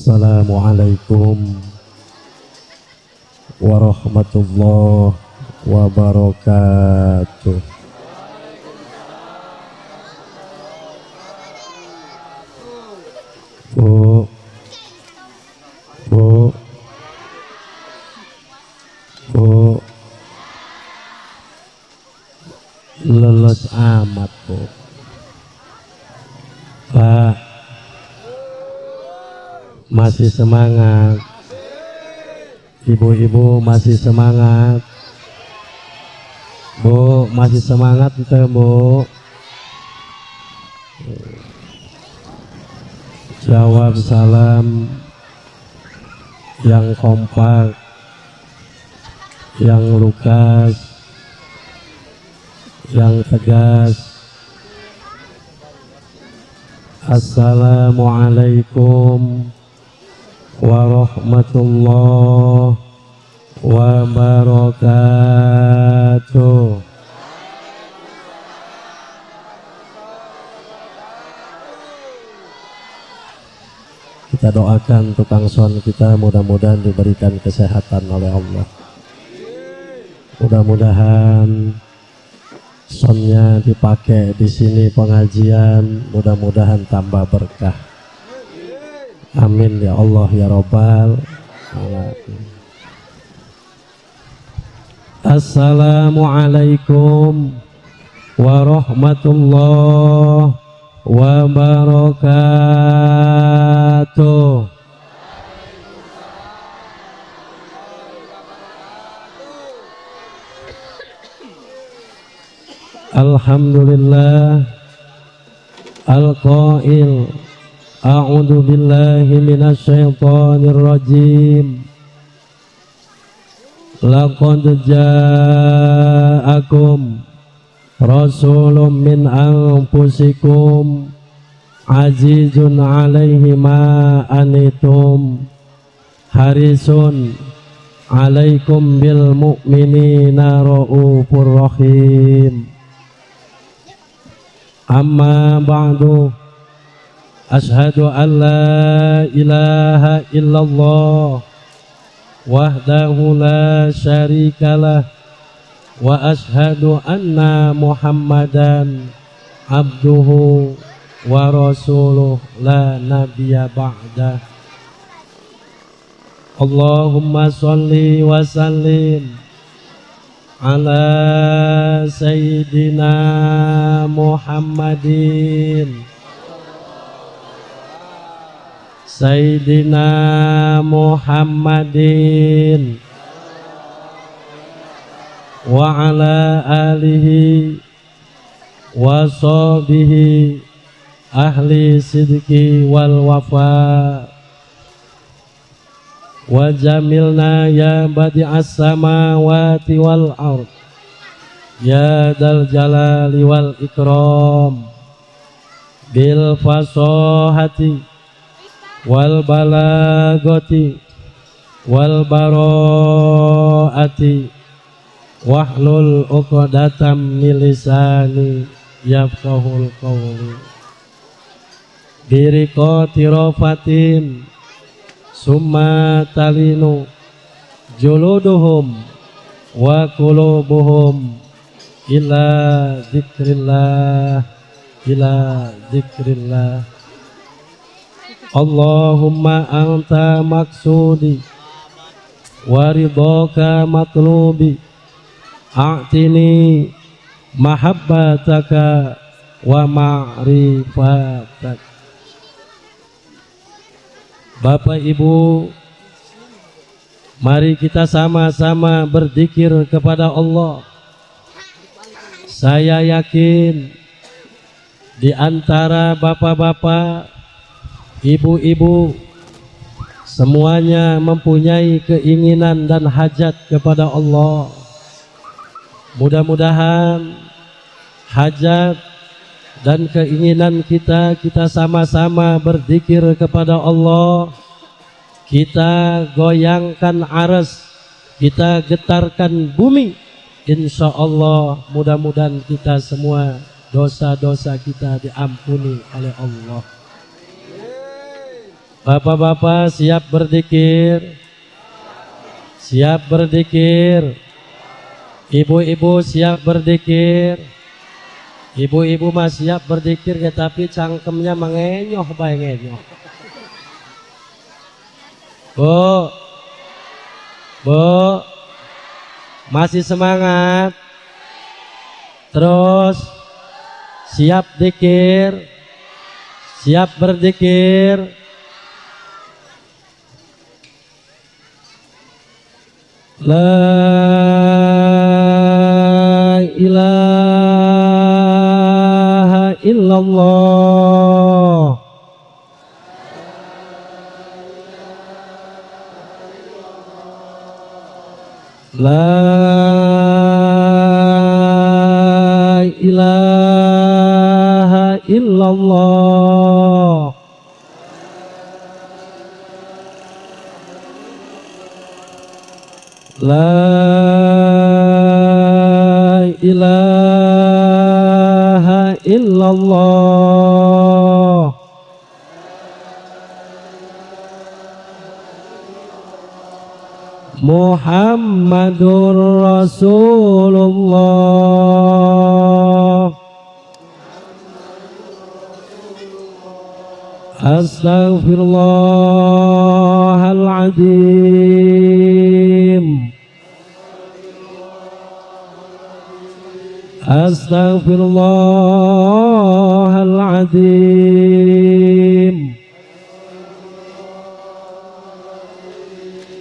Assalamualaikum warahmatullahi wabarakatuh. Bu, bu, bu, leles amat bu. Pak, masih semangat. Ibu-ibu masih semangat. Bu, masih semangat kita bu. Jawab salam yang kompak, yang lugas, yang tegas. Assalamualaikum warahmatullahi wabarakatuh. Kita doakan tukang son kita mudah-mudahan diberikan kesehatan oleh Allah. Mudah-mudahan sonnya dipakai di sini pengajian, mudah-mudahan tambah berkah. Amin ya Allah ya Rabbal alamin. Assalamualaikum warahmatullahi wabarakatuh. Alhamdulillah al-qail a'udzu billahi minasyaitonir rajim. Laqad ja'akum rasulun min anfusikum azizun 'alaihi ma anitum harisun 'alaikum bil mu'minina raufur rahim. Amma ba'du, ashhadu an la ilaha illallah wahdahu la syarikalah wa ashhadu anna Muhammadan abduhu wa rasuluh la nabiyya ba'dah. Allahumma sholli wa sallim ala sayyidina Muhammadin Sayyidina Muhammadin wa ala alihi wa sahbihi ahli sidqi wal wafa wa jamilna ya badi'as samawati wal ard ya dal jalali wal ikram bil fasahati wal balagati wal baro'ati wahlul uqdatam min lisani yafqahul qawli biriqati rafatin summa talinu juluduhum wa qulubuhum ila dzikrillah Allahumma anta maksudi wa ridhaka matlubi a'tini mahabbataka wa ma'rifatak. Bapak Ibu, mari kita sama-sama berzikir kepada Allah. Saya yakin di antara bapak-bapak, ibu-ibu, semuanya mempunyai keinginan dan hajat kepada Allah. Mudah-mudahan hajat dan keinginan kita sama-sama berzikir kepada Allah. Kita goyangkan aras, kita getarkan bumi. Insya Allah mudah-mudahan kita semua dosa-dosa kita diampuni oleh Allah. Bapak-bapak siap berzikir? Siap berzikir? Ibu-ibu siap berzikir? Ibu-ibu mah siap berzikir ya, tapi cangkemnya mengenyoh bae ngenyoh. Bu, Bu, masih semangat? Terus siap zikir? Siap berzikir? La ilaha illallah. La ilaha illallah. La ilaha illallah. Muhammadur Rasulullah. Astaghfirullahaladzim. Astaghfirullahaladzim.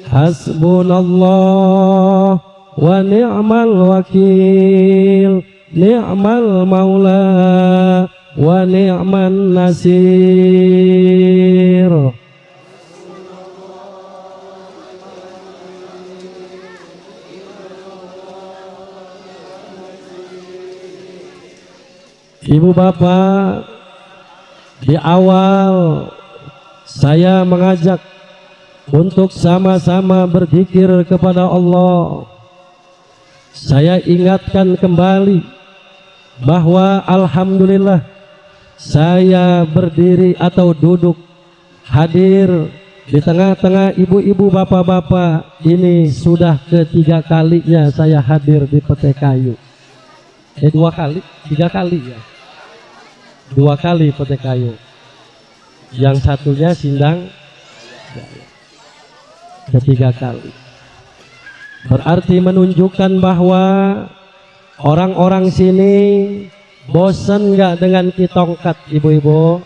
Hasbunallah wa ni'mal wakil, ni'mal maula wa ni'man nasir. Ibu bapak, di awal saya mengajak untuk sama-sama berzikir kepada Allah. Saya ingatkan kembali bahwa alhamdulillah saya berdiri atau duduk hadir di tengah-tengah ibu-ibu bapak-bapak. Ini sudah ketiga kalinya saya hadir di Petai Kayu. 2 kali, 3 kali ya. 2 kali Petai Kayu. Yang satunya Sindang. Ketiga kali. Berarti menunjukkan bahwa orang-orang sini bosan nggak dengan kitongkat, ibu-ibu?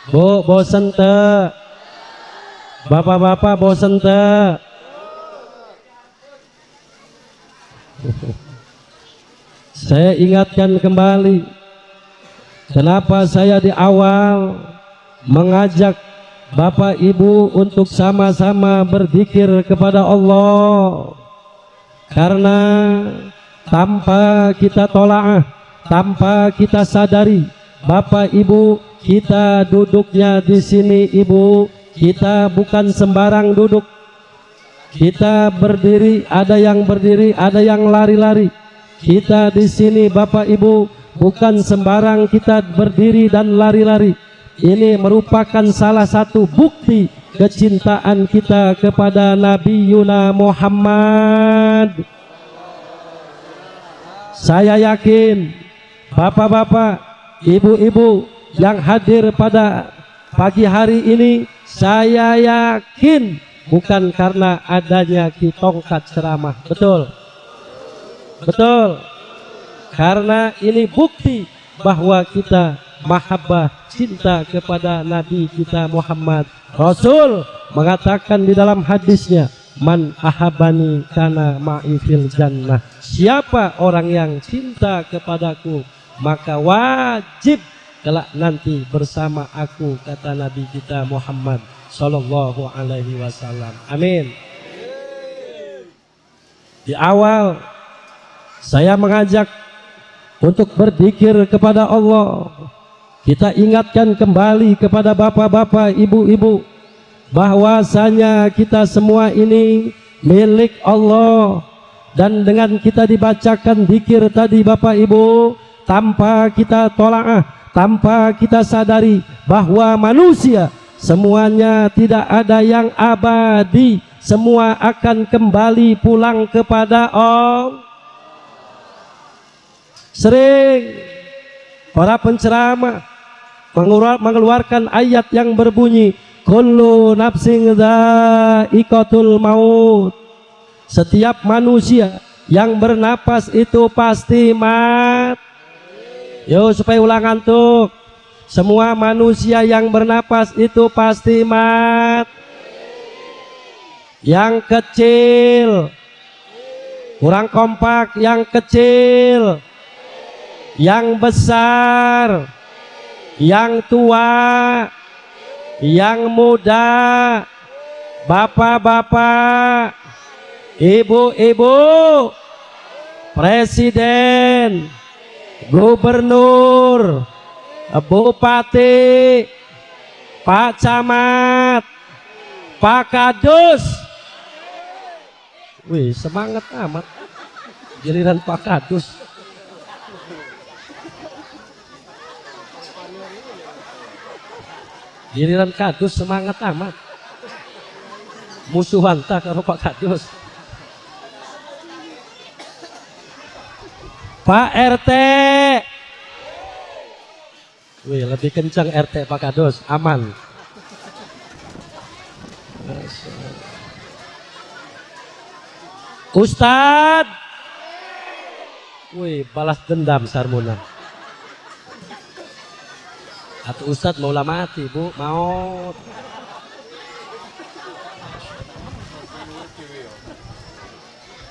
Bu, bosan te? Bapak-bapak bosan te? Saya ingatkan kembali, kenapa saya di awal mengajak Bapak Ibu untuk sama-sama berzikir kepada Allah. Karena tanpa kita tolaah, tanpa kita sadari, Bapak Ibu, kita duduknya di sini, Ibu, kita bukan sembarang duduk. Kita berdiri, ada yang berdiri, ada yang lari-lari. Kita di sini Bapak Ibu bukan sembarang kita berdiri dan lari-lari. Ini merupakan salah satu bukti kecintaan kita kepada Nabi Yuna Muhammad. Saya yakin bapak-bapak, ibu-ibu yang hadir pada pagi hari ini, saya yakin bukan karena adanya kitongkat ceramah. Betul? Betul. Karena ini bukti bahwa kita mahabbah, cinta kepada Nabi kita Muhammad. Rasul mengatakan di dalam hadisnya, man ahabani kana ma'i fil jannah. Siapa orang yang cinta kepadaku, maka wajib kelak nanti bersama aku, kata Nabi kita Muhammad sallallahu alaihi wasallam. Amin. Di awal saya mengajak untuk berzikir kepada Allah. Kita ingatkan kembali kepada bapak-bapak, ibu-ibu, bahwasanya kita semua ini milik Allah. Dan dengan kita dibacakan zikir tadi Bapak Ibu, tanpa kita tolaah, tanpa kita sadari bahwa manusia Semuanya tidak ada yang abadi, semua akan kembali pulang kepada Allah. Sering para penceramah mengeluarkan ayat yang berbunyi kullu nafsin dha'iqatul maut. Setiap manusia yang bernapas itu pasti mati. Yo, supaya ulang antuk. Semua manusia yang bernapas itu pasti mati. Yang kecil, kurang kompak, yang kecil, yang besar, yang tua, yang muda, bapak-bapak, ibu-ibu, presiden, gubernur, bupati, pak camat, pak kadus. Wih, semangat amat. Giliran pak kadus. Giliran kadus semangat amat. Musuhan tak kalau pak kadus. Pak RT. Wih, lebih kencang RT pak kadus, aman. Ustadz. Wih, balas dendam Sarmuna. Atau Ustadz mau mati, Bu, mau.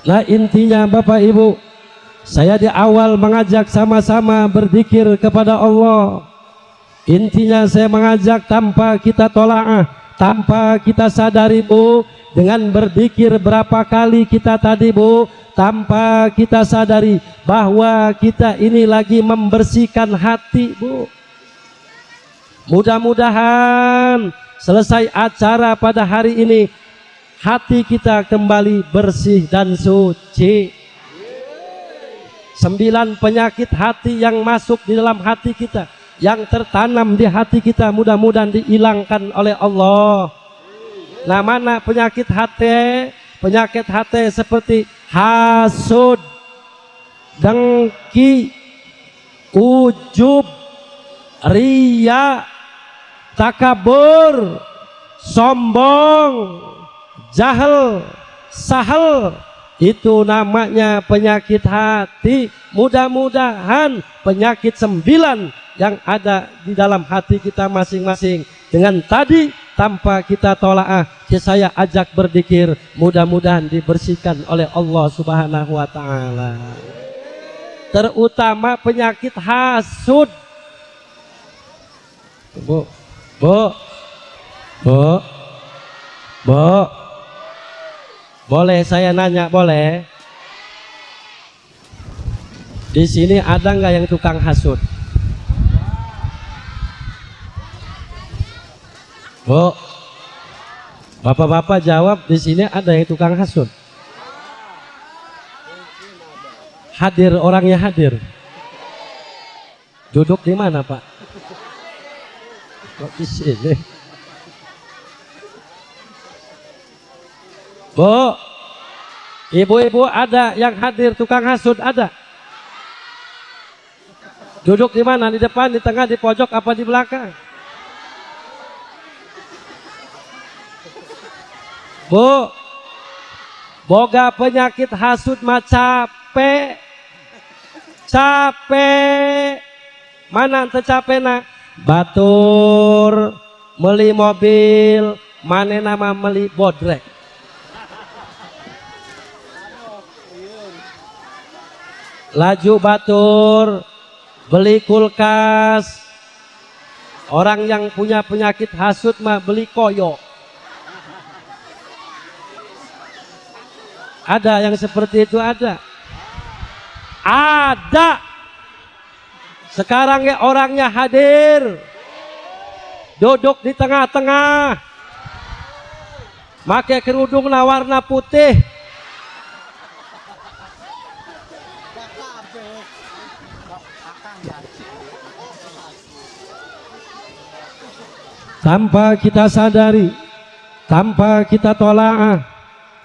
Nah, intinya Bapak Ibu, saya di awal mengajak sama-sama berzikir kepada Allah. Intinya saya mengajak tanpa kita tolaah, tanpa kita sadari, Bu, dengan berzikir berapa kali kita tadi, Bu, tanpa kita sadari bahwa kita ini lagi membersihkan hati, Bu. Mudah-mudahan selesai acara pada hari ini hati kita kembali bersih dan suci. 9 penyakit hati yang masuk di dalam hati kita, yang tertanam di hati kita, mudah-mudahan dihilangkan oleh Allah. Nah, mana penyakit hati? Penyakit hati seperti hasud, dengki, ujub, riya, takabur, sombong, jahil, sahal. Itu namanya penyakit hati. Mudah-mudahan penyakit 9 yang ada di dalam hati kita masing-masing dengan tadi tanpa kita tolaah, saya ajak berzikir, mudah-mudahan dibersihkan oleh Allah Subhanahu wa taala. Terutama penyakit hasud. Bu, Bu, Bu, Bu, boleh saya nanya, boleh? Di sini ada nggak yang tukang hasud? Bu, bapak-bapak jawab, di sini ada yang tukang hasud? Hadir, orangnya hadir. Duduk di mana, Pak? Kok di sini? Bu, ibu-ibu ada yang hadir tukang hasud, ada? Duduk di mana? Di depan, di tengah, di pojok, apa di belakang? Bu, boga penyakit hasud mah capek. Capek. Mana ente capek nak? Batur, meli mobil, mana nama meli bodrek. Laju batur, beli kulkas. Orang yang punya penyakit hasud mah beli koyo. Ada yang seperti itu, ada. Ada. Sekarang ya orangnya hadir. Duduk di tengah-tengah. Pakai kerudung warna putih. tanpa kita sadari, tanpa kita tolaah,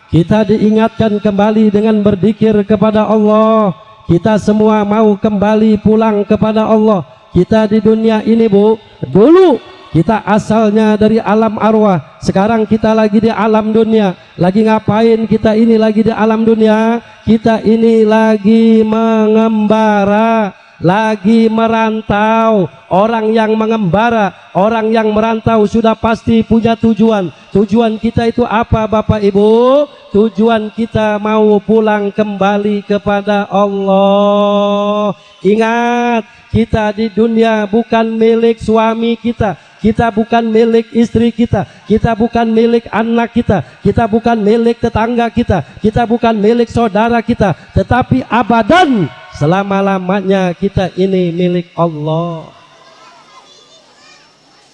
kita diingatkan kembali dengan berzikir kepada Allah. Kita semua mau kembali pulang kepada Allah. Kita di dunia ini, Bu, dulu kita asalnya dari alam arwah, sekarang kita lagi di alam dunia. Lagi ngapain kita ini lagi di alam dunia? Kita ini lagi mengembara, lagi merantau. Orang yang mengembara, orang yang merantau sudah pasti punya tujuan. Tujuan kita itu apa, Bapak Ibu? Tujuan kita mau pulang kembali kepada Allah. Ingat, kita di dunia bukan milik suami kita, kita bukan milik istri kita, kita bukan milik anak kita bukan milik tetangga kita bukan milik saudara kita, tetapi abadan selama-lamanya kita ini milik Allah.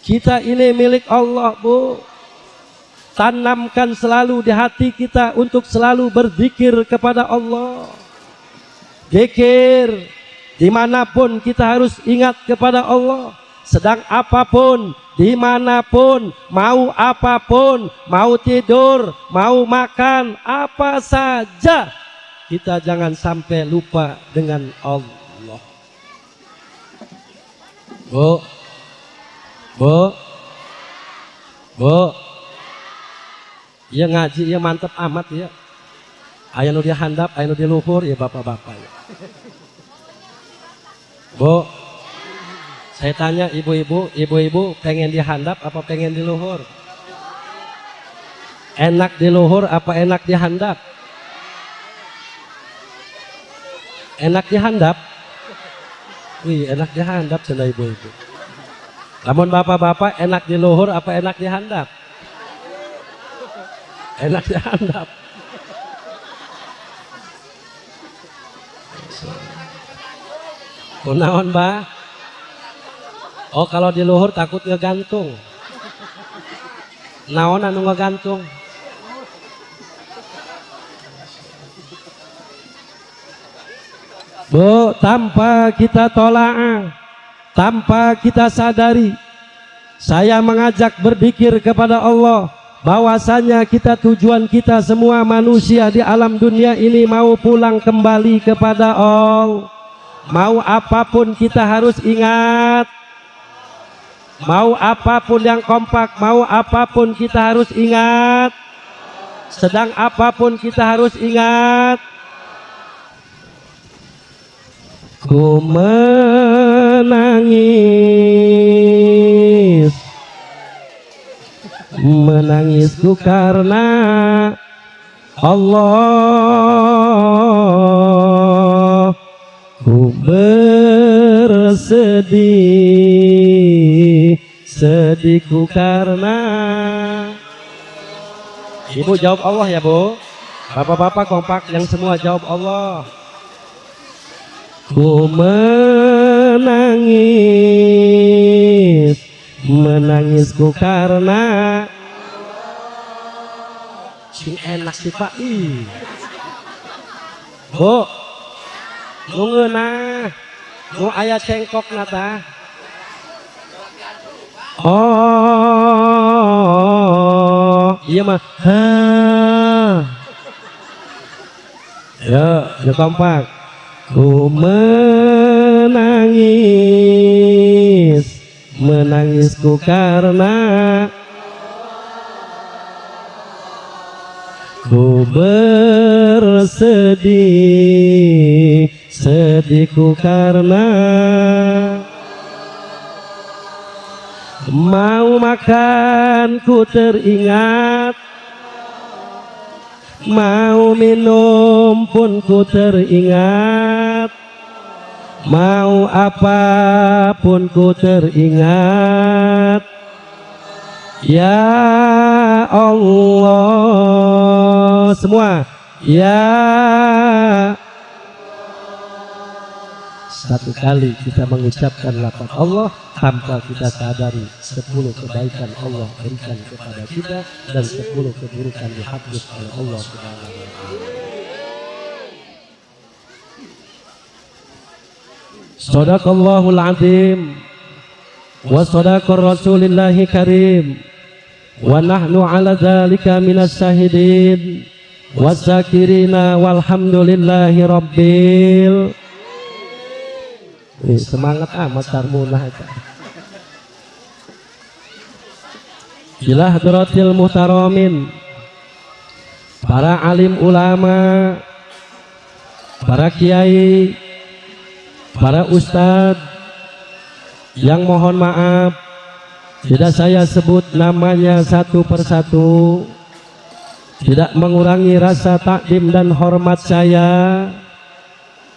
Kita ini milik Allah, Bu. Tanamkan selalu di hati kita untuk selalu berzikir kepada Allah. Zikir dimanapun kita harus ingat kepada Allah. Sedang apapun, dimanapun, mau apapun, mau tidur, mau makan, apa saja, kita jangan sampai lupa dengan Allah. Bu, Bu, Bu, ya ngaji ya mantep amat ya. Aya nu dihandap, aya nu di luhur ya bapak-bapak ya. Bu, saya tanya ibu-ibu pengen dihandap apa pengen di luhur? Enak di luhur apa enak dihandap? Enak dihandap? Wih, enak dihandap cenah ibu-ibu. Namun bapak-bapak enak di luhur apa enak dihandap? Enak dihandap. Kunaon, Mbah? Oh, kalau di luhur takut ngegantung. Naon anu ngegantung? Bu, tanpa kita tolaah, tanpa kita sadari, saya mengajak berzikir kepada Allah. Bahwasanya tujuan kita semua manusia di alam dunia ini mau pulang kembali kepada Allah. Mau apapun kita harus ingat. Mau apapun yang kompak, mau apapun kita harus ingat. Sedang apapun kita harus ingat. Ku menangis, menangisku karena Allah. Ku bersedih, sedihku karena. Ibu jawab Allah ya, Bu. Bapak-bapak kompak yang semua jawab Allah. Ku menangis, menangisku karena. Sing enak sih Pak. Bu, nu ngeunah, nu aya cengkok nata. Oh, iya mah. Ya, kompak. Ku menangis, menangisku karena. Ku bersedih, sedihku karena. Mau makan ku teringat, mau minum pun ku teringat, mau apapun ku teringat. Ya Allah, semua ya. Satu kali kita mengucapkan lafaz Allah tanpa kita sadari 10 kebaikan Allah berikan kepada kita dan 10 keburukan dihapus oleh Allah Subhanahu wa taala. Shadaqallahul azim. wa sadaqar rasulillahi karim wa nahnu ala dzalika minas syahidin wasyakirina walhamdulillahi rabbil. Semangat amat tarmunah itu. Ila hadratil muhtaramin, para alim ulama, para kiai, para ustadz yang mohon maaf tidak saya sebut namanya satu persatu, tidak mengurangi rasa takdim dan hormat saya.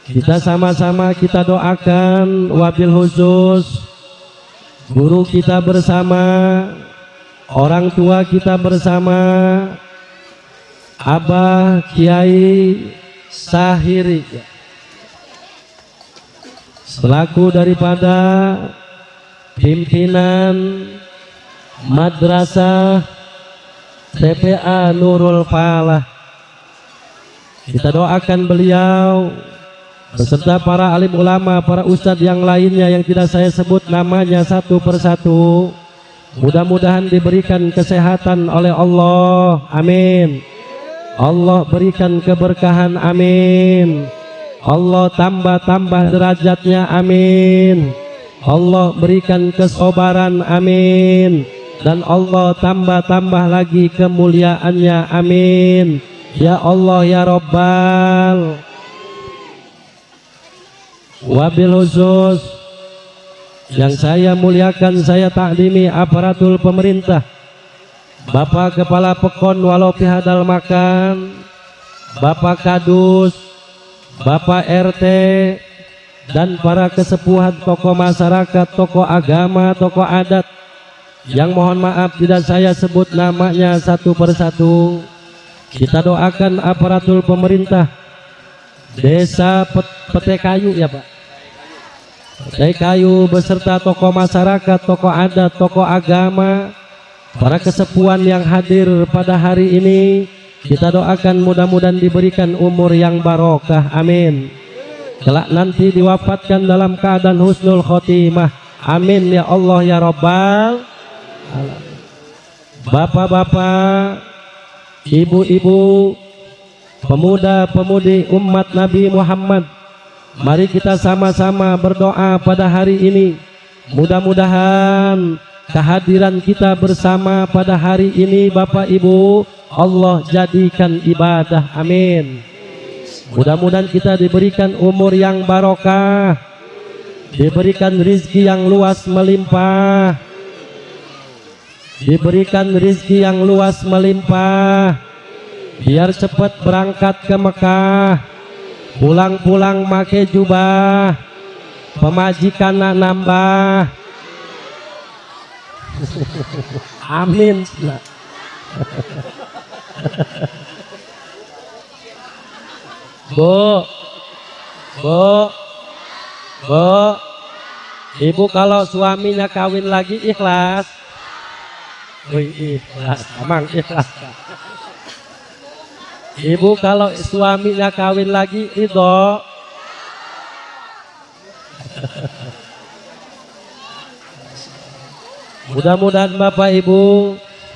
Kita sama-sama kita doakan wabil khusus guru kita bersama, orang tua kita bersama, Abah Kiai Sahiri selaku daripada pimpinan Madrasah TPA Nurul Falah. Kita doakan beliau beserta para alim ulama, para ustadz yang lainnya yang tidak saya sebut namanya satu persatu. Mudah-mudahan diberikan kesehatan oleh Allah, amin. Allah berikan keberkahan, amin. Allah tambah derajatnya, amin. Allah berikan kesabaran, amin. Dan Allah tambah lagi kemuliaannya, amin. Ya Allah ya Rabbal. Wabil khusus yang saya muliakan, saya takdimi aparatur pemerintah, Bapak Kepala Pekon walau pihadal makan, Bapak Kadus, Bapak RT, dan para kesepuhan tokoh masyarakat, tokoh agama, tokoh adat yang mohon maaf tidak saya sebut namanya satu persatu. Kita doakan aparatur pemerintah Desa Pete Kayu ya Pak, Pete Kayu beserta tokoh masyarakat, tokoh adat, tokoh agama, para kesepuhan yang hadir pada hari ini. Kita doakan mudah-mudahan diberikan umur yang barokah, amin. Kelak nanti diwafatkan dalam keadaan husnul khotimah, amin ya Allah ya Rabbal alamin. Bapak-bapak, ibu-ibu, pemuda-pemudi umat Nabi Muhammad, mari kita sama-sama berdoa pada hari ini. Mudah-mudahan kehadiran kita bersama pada hari ini Bapak Ibu Allah jadikan ibadah, amin. Mudah-mudahan kita diberikan umur yang barokah, diberikan rizki yang luas melimpah, diberikan rizki yang luas melimpah, biar cepat berangkat ke Mekah, pulang-pulang make jubah, pemajikan nambah, amin. Bu, ibu kalau suaminya kawin lagi ikhlas? Wih, ikhlas, emang ikhlas. Ibu kalau suaminya kawin lagi ridho? Mudah-mudahan Bapak Ibu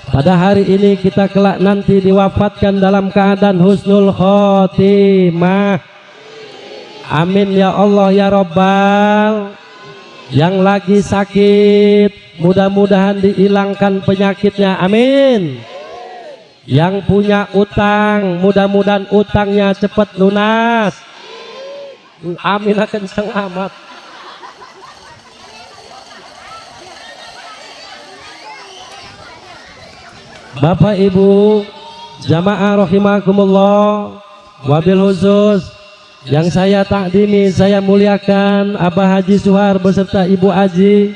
pada hari ini kita kelak nanti diwafatkan dalam keadaan husnul khotimah, amin ya Allah ya Rabbal. Yang lagi sakit mudah-mudahan dihilangkan penyakitnya, amin. Yang punya utang mudah-mudahan utangnya cepat lunas, amin. Kencang amat. Bapak Ibu jamaah rahimakumullah, wabil khusus yang saya takdimi, saya muliakan Abah Haji Suhar beserta Ibu Haji.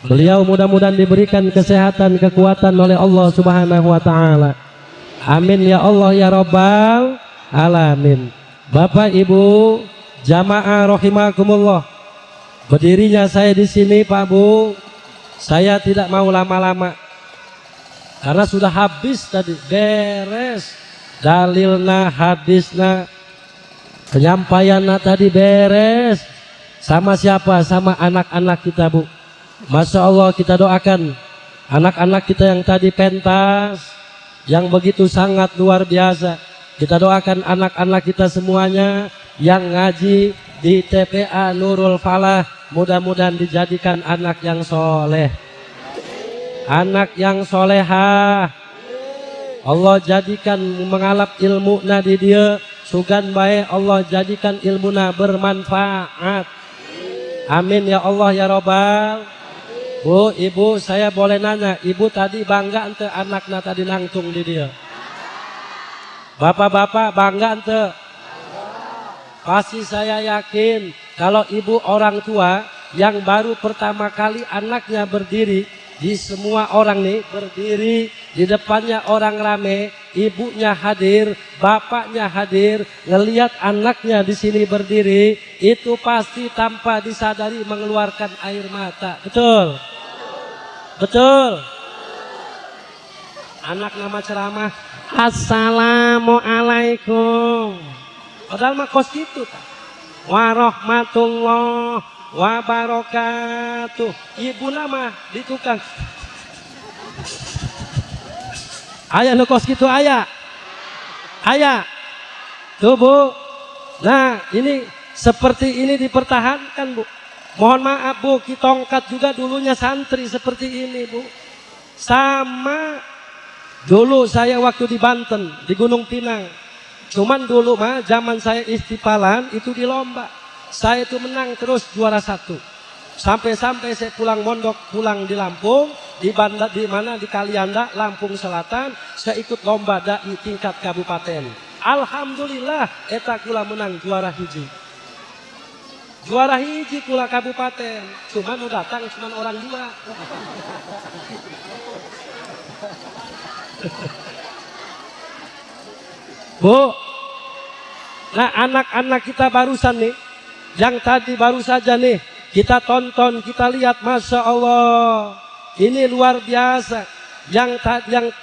Beliau mudah-mudahan diberikan kesehatan, kekuatan oleh Allah Subhanahu wa taala, amin ya Allah ya Rabbal alamin. Bapak Ibu jamaah rahimakumullah, berdirinya saya di sini Pak Bu, saya tidak mau lama-lama karena sudah habis tadi, beres dalilna, hadisna, penyampaiannya tadi beres. Sama siapa? Sama anak-anak kita Bu. Masya Allah, kita doakan anak-anak kita yang tadi pentas, yang begitu sangat luar biasa. Kita doakan anak-anak kita semuanya yang ngaji di TPA Nurul Falah, mudah-mudahan dijadikan anak yang soleh, anak yang solehah. Allah jadikan mengalap ilmu di dia, sugan baik Allah jadikan ilmuna bermanfaat. Amin ya Allah ya Robbal. Bu, ibu, saya boleh nanya, ibu tadi bangga ente anaknya tadi nangtung di dia? Bapak-bapak bangga ente? Pasti saya yakin kalau ibu orang tua yang baru pertama kali anaknya berdiri, di semua orang nih berdiri, di depannya orang rame, ibunya hadir, bapaknya hadir, ngelihat anaknya di sini berdiri, itu pasti tanpa disadari mengeluarkan air mata. Betul? Betul? Anak nama ceramah, Assalamualaikum. Padahal mah kos gitu. Warahmatullah wabarakatuh. Ibu nama di tukang. Ayah nu kos gitu ayah. Ayah. Tuh Bu. Nah ini seperti ini dipertahankan Bu. Mohon maaf Bu, Kitongkat juga dulunya santri seperti ini Bu. Sama dulu saya waktu di Banten, di Gunung Pinang. Cuman dulu mah zaman saya istiqlalan itu di lomba. Saya itu menang terus juara 1. Sampai-sampai saya pulang mondok, pulang di Lampung, di Banda, di mana di Kalianda, Lampung Selatan, saya ikut lomba dai tingkat kabupaten. Alhamdulillah eta kula menang juara hiji. Juara hiji kula kabupaten. Cuman nu datang cuman orang 2. Bu, nah anak-anak kita barusan nih, yang tadi baru saja nih, kita tonton, kita lihat, Masya Allah, ini luar biasa. Yang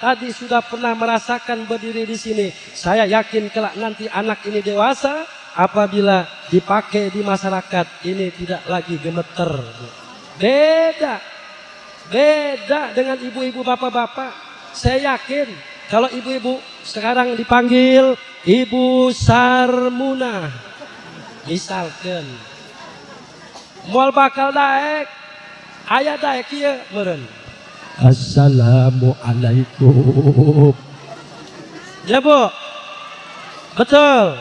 tadi sudah pernah merasakan berdiri di sini, saya yakin kelak nanti anak ini dewasa, apabila dipakai di masyarakat, ini tidak lagi gemeter. Beda, beda dengan ibu-ibu bapak-bapak. Saya yakin kalau ibu-ibu sekarang dipanggil Ibu Sarmuna, misalkan moal bakal daek, ayah daek ya meren. Assalamualaikum. Ya Bu, betul.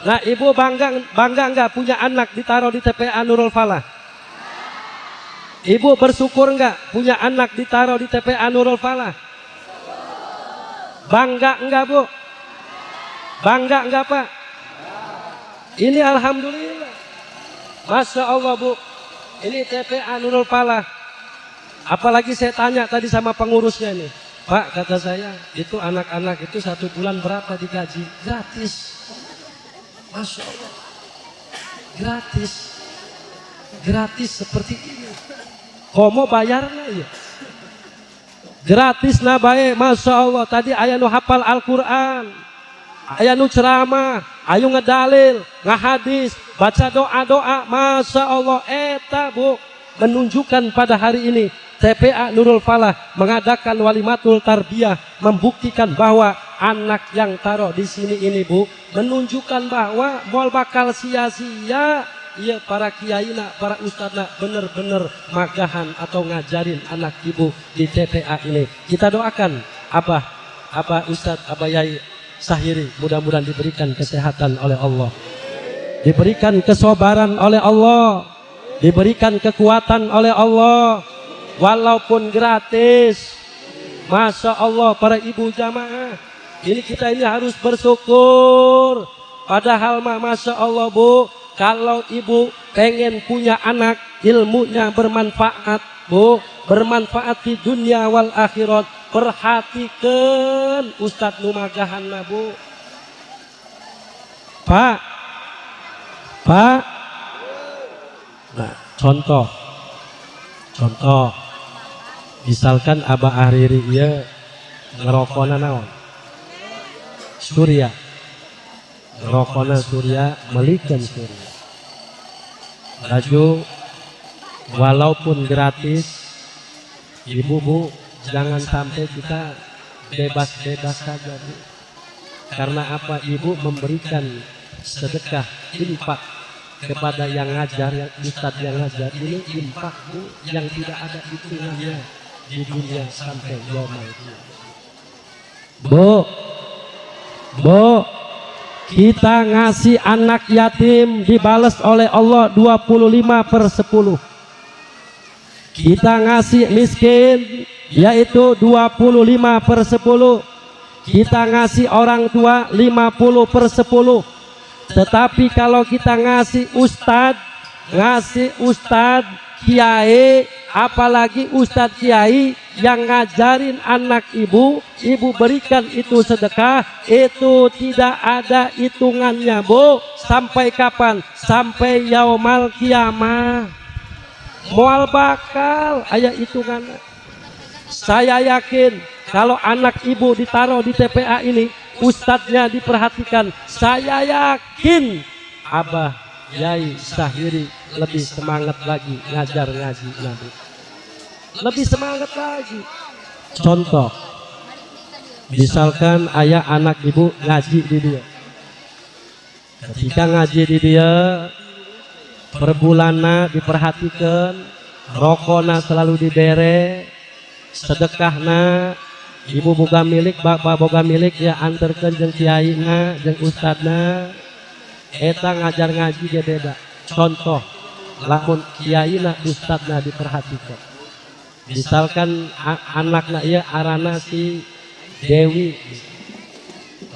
Nah ibu bangga enggak punya anak ditaruh di TPA Nurul Falah? Ibu bersyukur enggak punya anak ditaruh di TPA Nurul Falah? Bangga enggak Bu? Bangga enggak Pak? Ini alhamdulillah. Masya Allah Bu. Ini TPA Nurul Falah. Apalagi saya tanya tadi sama pengurusnya nih. Pak kata saya, itu anak-anak itu 1 bulan berapa digaji? Gratis. Masya Allah. Gratis. Gratis seperti ini. Komo bayarnya ya. Gratis nah baik, Masya Allah. Tadi ayah nu hafal Al-Quran, ayah nu ceramah, ayo ngedalil, ngahadis, baca doa-doa, Masya Allah. Eta Bu, menunjukkan pada hari ini TPA Nurul Falah mengadakan walimatul tarbiyah, membuktikan bahwa anak yang taruh di sini ini Bu, menunjukkan bahwa moal bakal sia-sia. Iya para kiainya, para ustadznya benar-benar magahan atau ngajarin anak ibu di TPA ini. Kita doakan apa Ustadz Abayai Sahiri, mudah-mudahan diberikan kesehatan oleh Allah, diberikan kesabaran oleh Allah, diberikan kekuatan oleh Allah, walaupun gratis. Masya Allah para ibu jamaah, ini kita ini harus bersyukur. Padahal Masya Allah Bu, kalau ibu pengen punya anak ilmunya bermanfaat Bu, bermanfaat di dunia wal akhirat, perhatikan Ustadz Numagahan Bu. Pak, nah contoh, misalkan Abah Ahriri ya ngerokokna naon? Surya. Rokona surya melikan surya. Baju walaupun gratis. Ibu Bu, jangan sampai kita bebas-bebas saja Bu. Karena apa? Ibu memberikan sedekah infak kepada yang ngajar, yang ustadz yang ngajar, ini infak Bu yang tidak ada hitungannya di dunia sampai yaumul qiyamah. Bu, kita ngasih anak yatim dibalas oleh Allah 25/10. Kita ngasih miskin yaitu 25/10. Kita ngasih orang tua 50/10. Tetapi kalau kita ngasih ustadz, kiai, apalagi ustadz kiai yang ngajarin anak ibu berikan itu sedekah, itu tidak ada hitungannya Bu. Sampai kapan? Sampai yaumal qiyamah. Moal bakal aya hitungannya. Saya yakin kalau anak ibu ditaruh di TPA ini, ustadznya diperhatikan, saya yakin Abah Yai Sahiri lebih semangat lagi ngajar ngaji Nabi. Lebih semangat lagi. Contoh, misalkan ayah anak ibu ngaji di dia. Ketika ngaji di dia, per bulanna diperhatikan, rokona selalu dibere, sedekahna ibu boga milik, bapak boga milik ya anterkeun jeung kiaina jeung ustadna. Eta ngajar ngaji dia beda. Contoh, lamun kiaina ustadna diperhatikan. Misalkan anakna ieu arana si Dewi,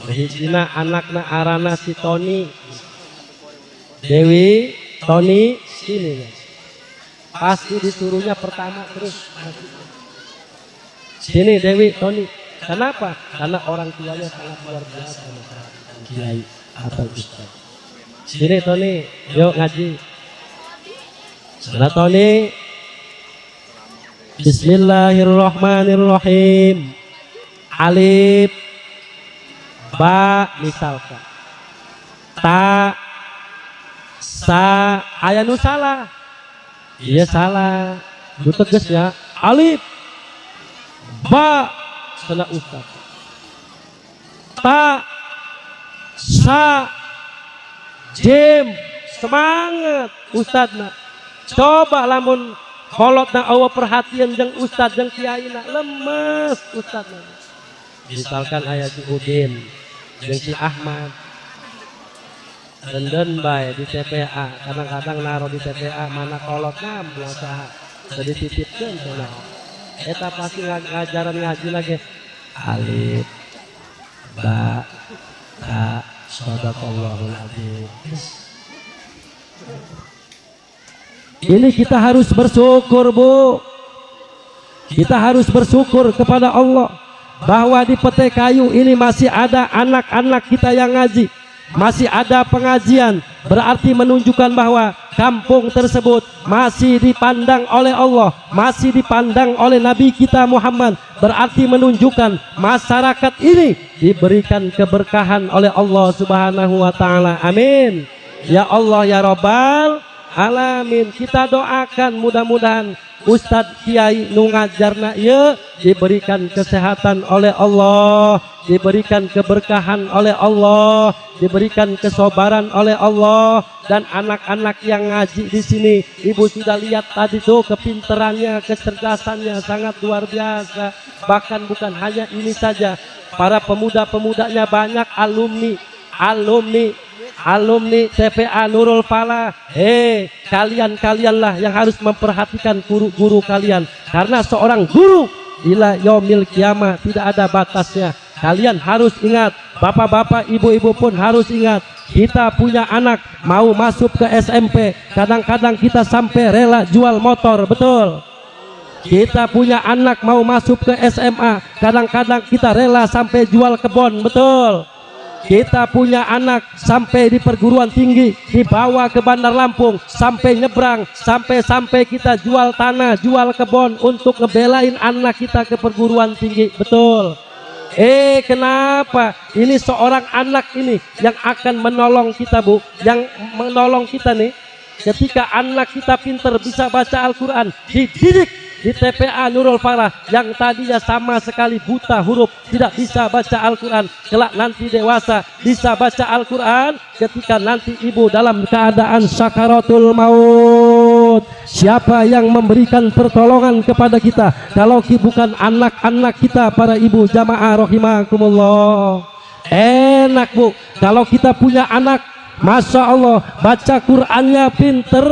hijina anakna arana si Tony. Dewi, Tony, sini guys. Pasti disuruhnya pertama terus. Sini Dewi, Tony. Kenapa? Karena orang tuanya sangat luar biasa, kiai atau ustaz. Sini Tony, yuk ngaji. Sana Tony. Bismillahirrahmanirrahim. Alif, ba misalkan. Ta, sa, aya nu salah. Iya salah. Nu tegas ya. Alif, ba, sana ustaz. Ta, sa, jim, semangat ustadna. Coba lamun kolotna awa perhatian jeung ustad jeung kiaina, lemes ustadna. Misalkan aya si Udin jeung si Ahmad denden bae di TPA, kadang-kadang naruh di TPA mana kolotna berusaha tadi titipkeun cenah. Eta pasti ngajaran ngaji lagi. Alif, ba, ta, shadaqallahul adzim. Ini kita harus bersyukur Bu. Kita harus bersyukur kepada Allah bahwa di Pete Kayu ini masih ada anak-anak kita yang ngaji, masih ada pengajian. Berarti menunjukkan bahwa kampung tersebut masih dipandang oleh Allah, masih dipandang oleh Nabi kita Muhammad. Berarti menunjukkan masyarakat ini diberikan keberkahan oleh Allah Subhanahu wa taala. Amin. Ya Allah ya Rabbal alamin. Kita doakan mudah-mudahan Ustadz Kiai nu ngajarna ieu diberikan kesehatan oleh Allah, diberikan keberkahan oleh Allah, diberikan kesabaran oleh Allah. Dan anak-anak yang ngaji di sini, ibu sudah lihat tadi tuh kepinterannya, kecerdasannya sangat luar biasa. Bahkan bukan hanya ini saja, para pemuda-pemudanya banyak alumni TPA Nurul Falah. Kalian-kalianlah yang harus memperhatikan guru-guru kalian, karena seorang guru ila yaumil kiamah tidak ada batasnya. Kalian harus ingat, bapak-bapak, ibu-ibu pun harus ingat, kita punya anak mau masuk ke SMP, kadang-kadang kita sampai rela jual motor, betul. Kita punya anak mau masuk ke SMA, kadang-kadang kita rela sampai jual kebon, betul. Kita punya anak sampai di perguruan tinggi, dibawa ke Bandar Lampung, sampai nyebrang, sampai kita jual tanah, jual kebun untuk ngebelain anak kita ke perguruan tinggi, betul. Kenapa? Ini seorang anak ini yang akan menolong kita Bu, yang menolong kita nih. ketika anak kita pinter bisa baca Al-Quran, dididik di TPA Nurul Farah yang tadinya sama sekali buta huruf, tidak bisa baca Al-Quran, kelak nanti dewasa bisa baca Al-Quran. Ketika nanti ibu dalam keadaan sakaratul maut, siapa yang memberikan pertolongan kepada kita kalau bukan anak-anak kita? Para ibu jamaah rahimakumullah, enak bu kalau kita punya anak, masya Allah, baca Qurannya pinter,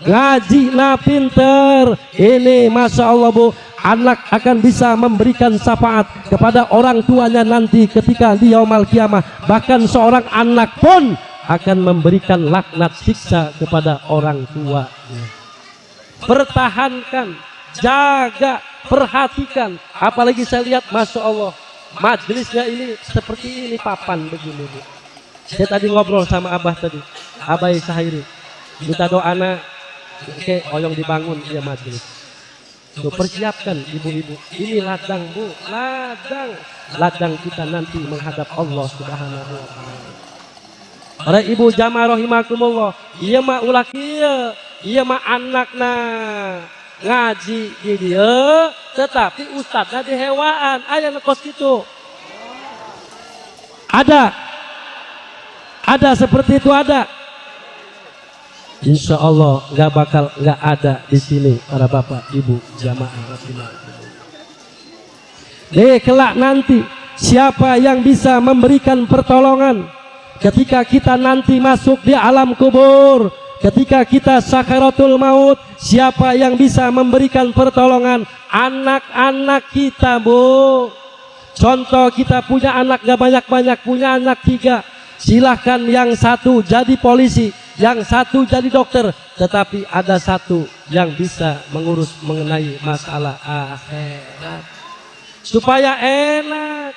ngaji pinter, ini masya Allah bu, anak akan bisa memberikan syafaat kepada orang tuanya nanti ketika di yaumul kiamah. Bahkan seorang anak pun akan memberikan laknat siksa kepada orang tuanya. Pertahankan, jaga, perhatikan. Apalagi saya lihat masya Allah majelisnya ini seperti ini, papan begini bu. Saya tadi ngobrol sama abah tadi, Abah Sahiri, minta doa anak. Oke, oyong dibangun dia majelis. Tuh persiapkan ibu-ibu. Ini ladang bu, ladang kita nanti menghadap Allah Subhanahu wa taala. Para ibu jamaah rahimakumullah, iya mah ulah kieu, iya mah anakna ngaji di dieu, tetapi ustadzna di hewaan. Aya kos kitu. Ada seperti itu ada. Insya Allah nggak ada di sini para bapak ibu jamaah rahimakumullah. Kelak nanti siapa yang bisa memberikan pertolongan ketika kita nanti masuk di alam kubur, ketika kita sakaratul maut, siapa yang bisa memberikan pertolongan? Anak-anak kita bu. Contoh kita punya anak gak banyak-banyak, punya anak 3, silahkan yang satu jadi polisi, yang satu jadi dokter, tetapi ada satu yang bisa mengurus mengenai masalah akhirat supaya enak.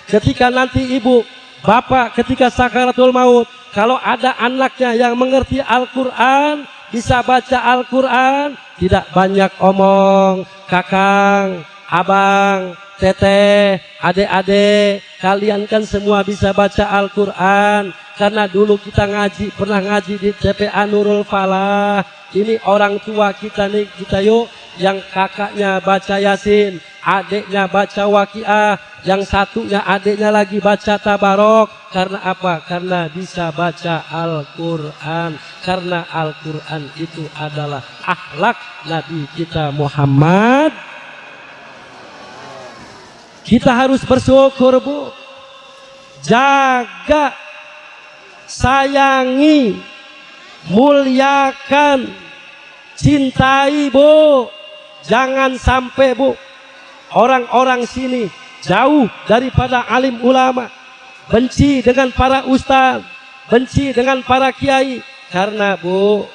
Ketika nanti ibu bapak ketika sakaratul maut, kalau ada anaknya yang mengerti Al-Quran, bisa baca Al-Quran, tidak banyak omong, kakang, abang, teteh, adik-adik, kalian kan semua bisa baca Al-Quran. Karena dulu kita pernah ngaji di TPA Nurul Falah. Ini orang tua kita nih, kita yuk, yang kakaknya baca Yasin, adiknya baca Waqiah, yang satunya adiknya lagi baca Tabarok. Karena apa? Karena bisa baca Al-Quran. Karena Al-Quran itu adalah akhlak Nabi kita Muhammad. Kita harus bersyukur bu, jaga, sayangi, muliakan, cintai bu. Jangan sampai bu orang-orang sini jauh daripada alim ulama, benci dengan para ustaz, benci dengan para kiai. Karena bu,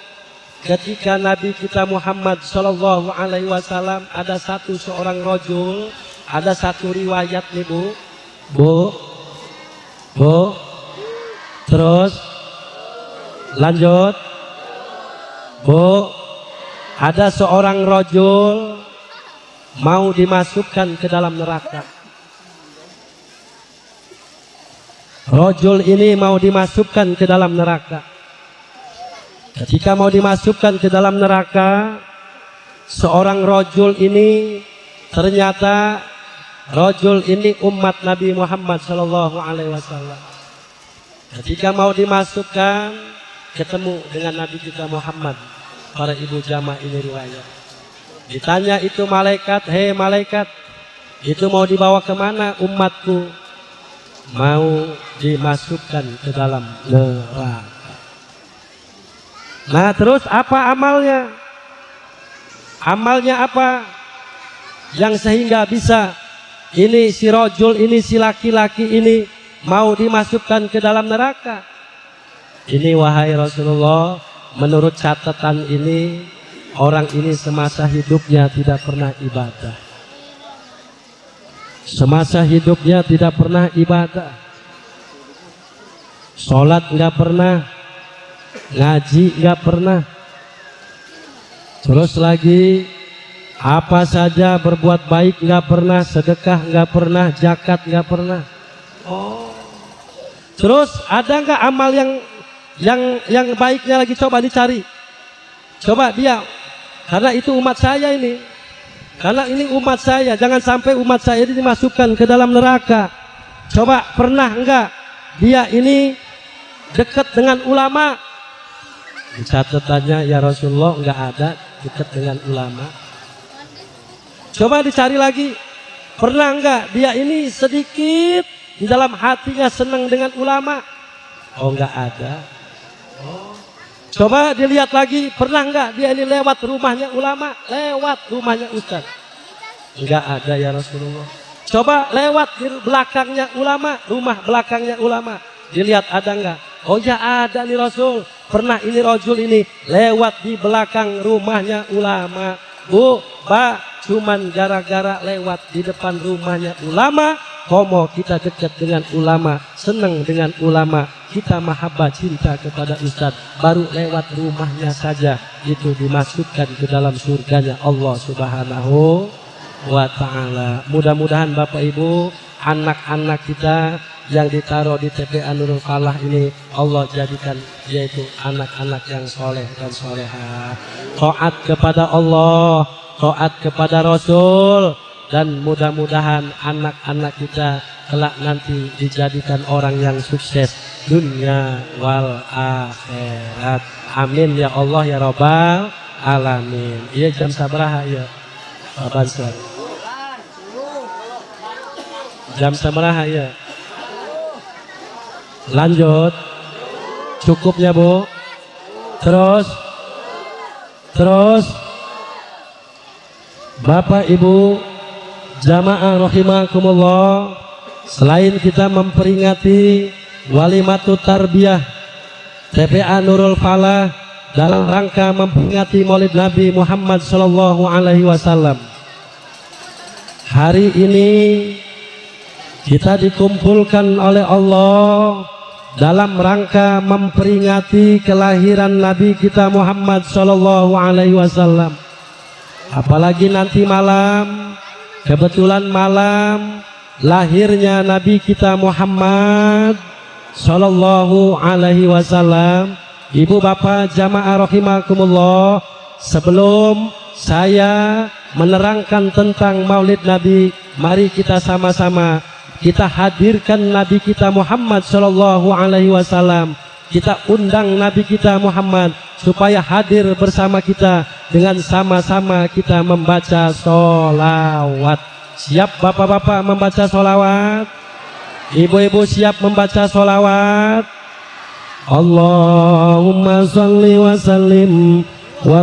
ketika Nabi kita Muhammad Shallallahu Alaihi Wasallam ada seorang rojul, ada satu riwayat nih bu, terus lanjut bu, ada seorang rojul mau dimasukkan ke dalam neraka. Rojul ini mau dimasukkan ke dalam neraka. Ketika mau dimasukkan ke dalam neraka, seorang rojul ini ternyata rojul ini umat Nabi Muhammad Sallallahu Alaihi Wasallam. Ketika mau dimasukkan, ketemu dengan Nabi kita Muhammad. Para ibu jamaah ini riwayat. Ditanya itu malaikat, hei malaikat, itu mau dibawa kemana umatku? Mau dimasukkan ke dalam neraka. Nah terus apa amalnya? Amalnya apa? Yang sehingga bisa ini si rojul ini, si laki-laki ini mau dimasukkan ke dalam neraka. Ini wahai Rasulullah, menurut catatan ini, orang ini semasa hidupnya tidak pernah ibadah. Semasa hidupnya tidak pernah ibadah. Sholat nggak pernah, ngaji nggak pernah. Terus lagi apa saja berbuat baik nggak pernah, sedekah nggak pernah, zakat nggak pernah. Oh. Terus ada nggak amal yang yang baiknya lagi coba dicari. Coba dia, karena itu umat saya ini. Karena ini umat saya, jangan sampai umat saya ini dimasukkan ke dalam neraka. Coba pernah enggak dia ini dekat dengan ulama? Catatannya ya Rasulullah enggak ada dekat dengan ulama. Coba dicari lagi. Pernah enggak dia ini sedikit di dalam hatinya senang dengan ulama? Oh enggak ada. Coba dilihat lagi, pernah enggak dia ini lewat rumahnya ulama, lewat rumahnya ustaz? Enggak ada ya Rasulullah. Coba lewat di belakangnya ulama, rumah belakangnya ulama, dilihat ada enggak? Oh ya ada nih Rasul. Pernah ini Rajul ini lewat di belakang rumahnya ulama. Bu, Pak, cuman gara-gara lewat di depan rumahnya ulama, komo kita dekat dengan ulama, senang dengan ulama, kita mahabbah cinta kepada Ustadz, baru lewat rumahnya saja itu dimasukkan ke dalam surganya Allah Subhanahu wa Ta'ala. Mudah-mudahan Bapak Ibu, anak-anak kita yang ditaruh di TPA Nurul Falah ini Allah jadikan yaitu anak-anak yang soleh dan soleha, taat kepada Allah, taat kepada Rasul, dan mudah-mudahan anak-anak kita kelak nanti dijadikan orang yang sukses dunia wal akhirat. Amin ya Allah ya Rabbal alamin. Iya jam sabaraha ya Pak Bansor? Jam sabaraha ya? Lanjut. Cukupnya Bu? Terus Bapak Ibu jamaah rahimakumullah, selain kita memperingati walimatut tarbiyah TPA Nurul Falah dalam rangka memperingati Maulid Nabi Muhammad sallallahu alaihi wasallam, hari ini kita dikumpulkan oleh Allah dalam rangka memperingati kelahiran Nabi kita Muhammad sallallahu alaihi wasallam. Apalagi nanti malam, kebetulan malam lahirnya Nabi kita Muhammad sallallahu alaihi wasallam. Ibu bapak jamaah rahimakumullah, sebelum saya menerangkan tentang Maulid Nabi, mari kita sama-sama kita hadirkan Nabi kita Muhammad sallallahu alaihi wasallam. Kita undang Nabi kita Muhammad supaya hadir bersama kita dengan sama-sama kita membaca sholawat. Siap bapak-bapak membaca sholawat? Ibu-ibu siap membaca sholawat? Allahumma sholli wa sallim wa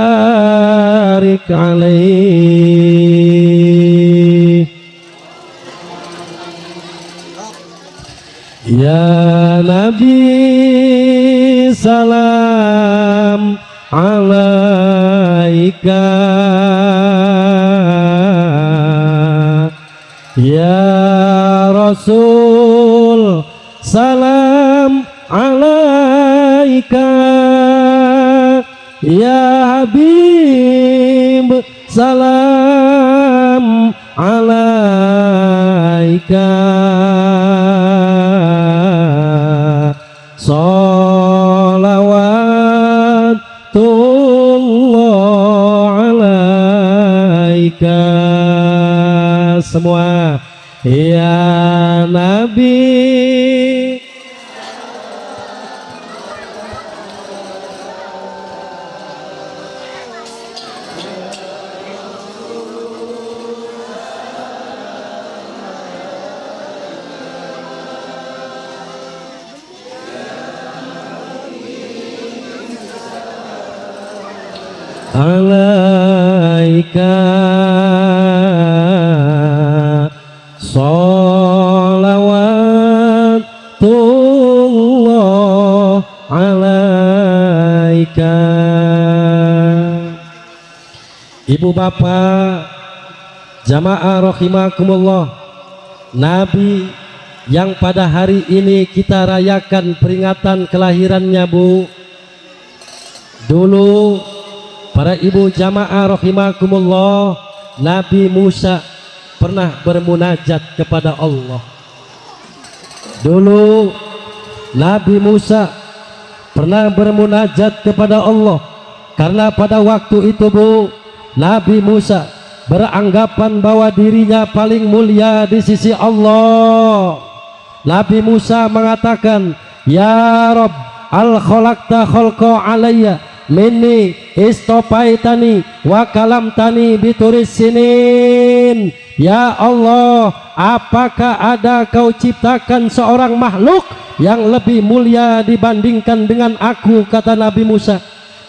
barik alaihi. Ya Nabi salam alaika, ya Rasul salam alaika, ya Habib salam alaika. Salawatullah alaika. Semua ya Nabi alaika salawatullah alaika. Ibu bapak jamaah rahimakumullah, Nabi yang pada hari ini kita rayakan peringatan kelahirannya Bu, dulu para ibu jamaah rahimakumullah, Nabi Musa pernah bermunajat kepada Allah. Dulu Nabi Musa pernah bermunajat kepada Allah, karena pada waktu itu Bu, Nabi Musa beranggapan bahwa dirinya paling mulia di sisi Allah. Nabi Musa mengatakan, ya Rabb, al khalaqta khalqa alayya minni istopaitani wa kalamtani bituris sinin. Ya Allah, apakah ada kau ciptakan seorang makhluk yang lebih mulia dibandingkan dengan aku, kata Nabi Musa,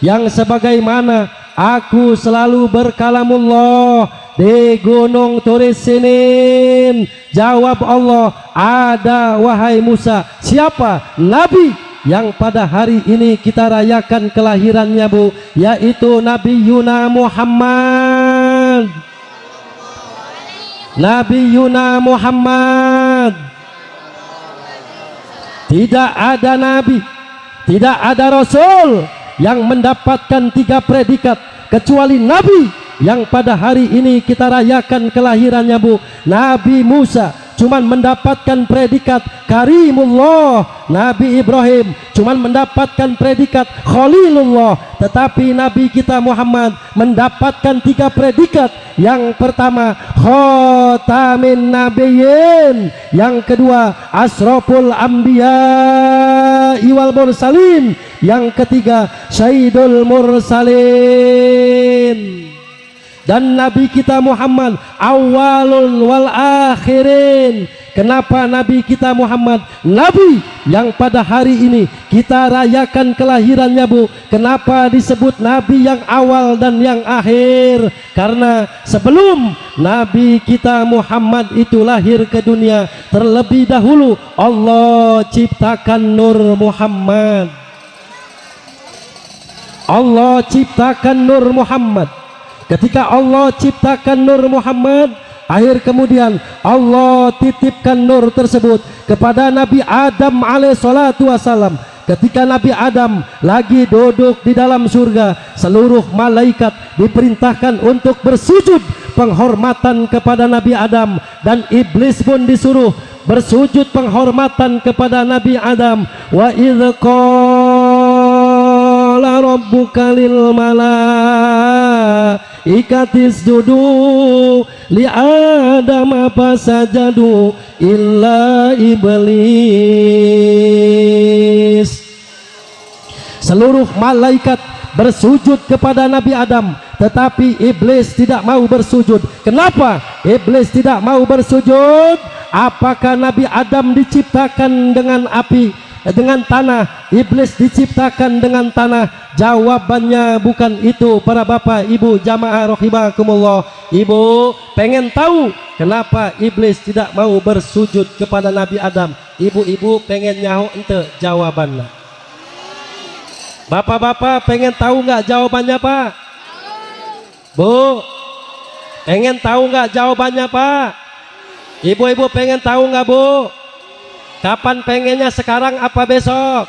yang sebagaimana aku selalu berkalamullah di gunung Turis Sinin. Jawab Allah, ada wahai Musa. Siapa? Nabi yang pada hari ini kita rayakan kelahirannya Bu, yaitu Nabi Yuna Muhammad. Nabi Yuna Muhammad. Tidak ada nabi, tidak ada rasul yang mendapatkan 3 predikat kecuali Nabi yang pada hari ini kita rayakan kelahirannya Bu. Nabi Musa cuman mendapatkan predikat Karimullah, Nabi Ibrahim cuman mendapatkan predikat Khalilullah, tetapi Nabi kita Muhammad mendapatkan 3 predikat. Yang pertama Khatamin Nabiyyin, yang kedua Asraful Anbiya wal Mursalin, yang ketiga Sayyidul Mursalin. Dan Nabi kita Muhammad awalul wal akhirin. Kenapa Nabi kita Muhammad Nabi yang pada hari ini kita rayakan kelahirannya Bu? Kenapa disebut Nabi yang awal dan yang akhir? Karena sebelum Nabi kita Muhammad itu lahir ke dunia, terlebih dahulu Allah ciptakan Nur Muhammad. Allah ciptakan Nur Muhammad. Ketika Allah ciptakan Nur Muhammad, akhir kemudian Allah titipkan nur tersebut kepada Nabi Adam alaihissalatu wassalam. Ketika Nabi Adam lagi duduk di dalam surga, seluruh malaikat diperintahkan untuk bersujud penghormatan kepada Nabi Adam, dan iblis pun disuruh bersujud penghormatan kepada Nabi Adam. Wa idz qala rabbuka lil malaikatis judu li Adam fasajadu illa iblis. Seluruh malaikat bersujud kepada Nabi Adam, tetapi iblis tidak mau bersujud. Kenapa iblis tidak mau bersujud? Apakah Nabi Adam diciptakan dengan api, dengan tanah? Iblis diciptakan dengan tanah. Jawabannya bukan itu para bapak ibu jamaah rahimakumullah. Ibu pengen tahu kenapa iblis tidak mau bersujud kepada Nabi Adam? Ibu-ibu pengen nyaho ente jawabannya? Bapak-bapak pengen tahu nggak jawabannya Pak? Bu, pengen tahu nggak jawabannya Pak? Ibu-ibu pengen tahu nggak Bu? Kapan pengennya, sekarang apa besok?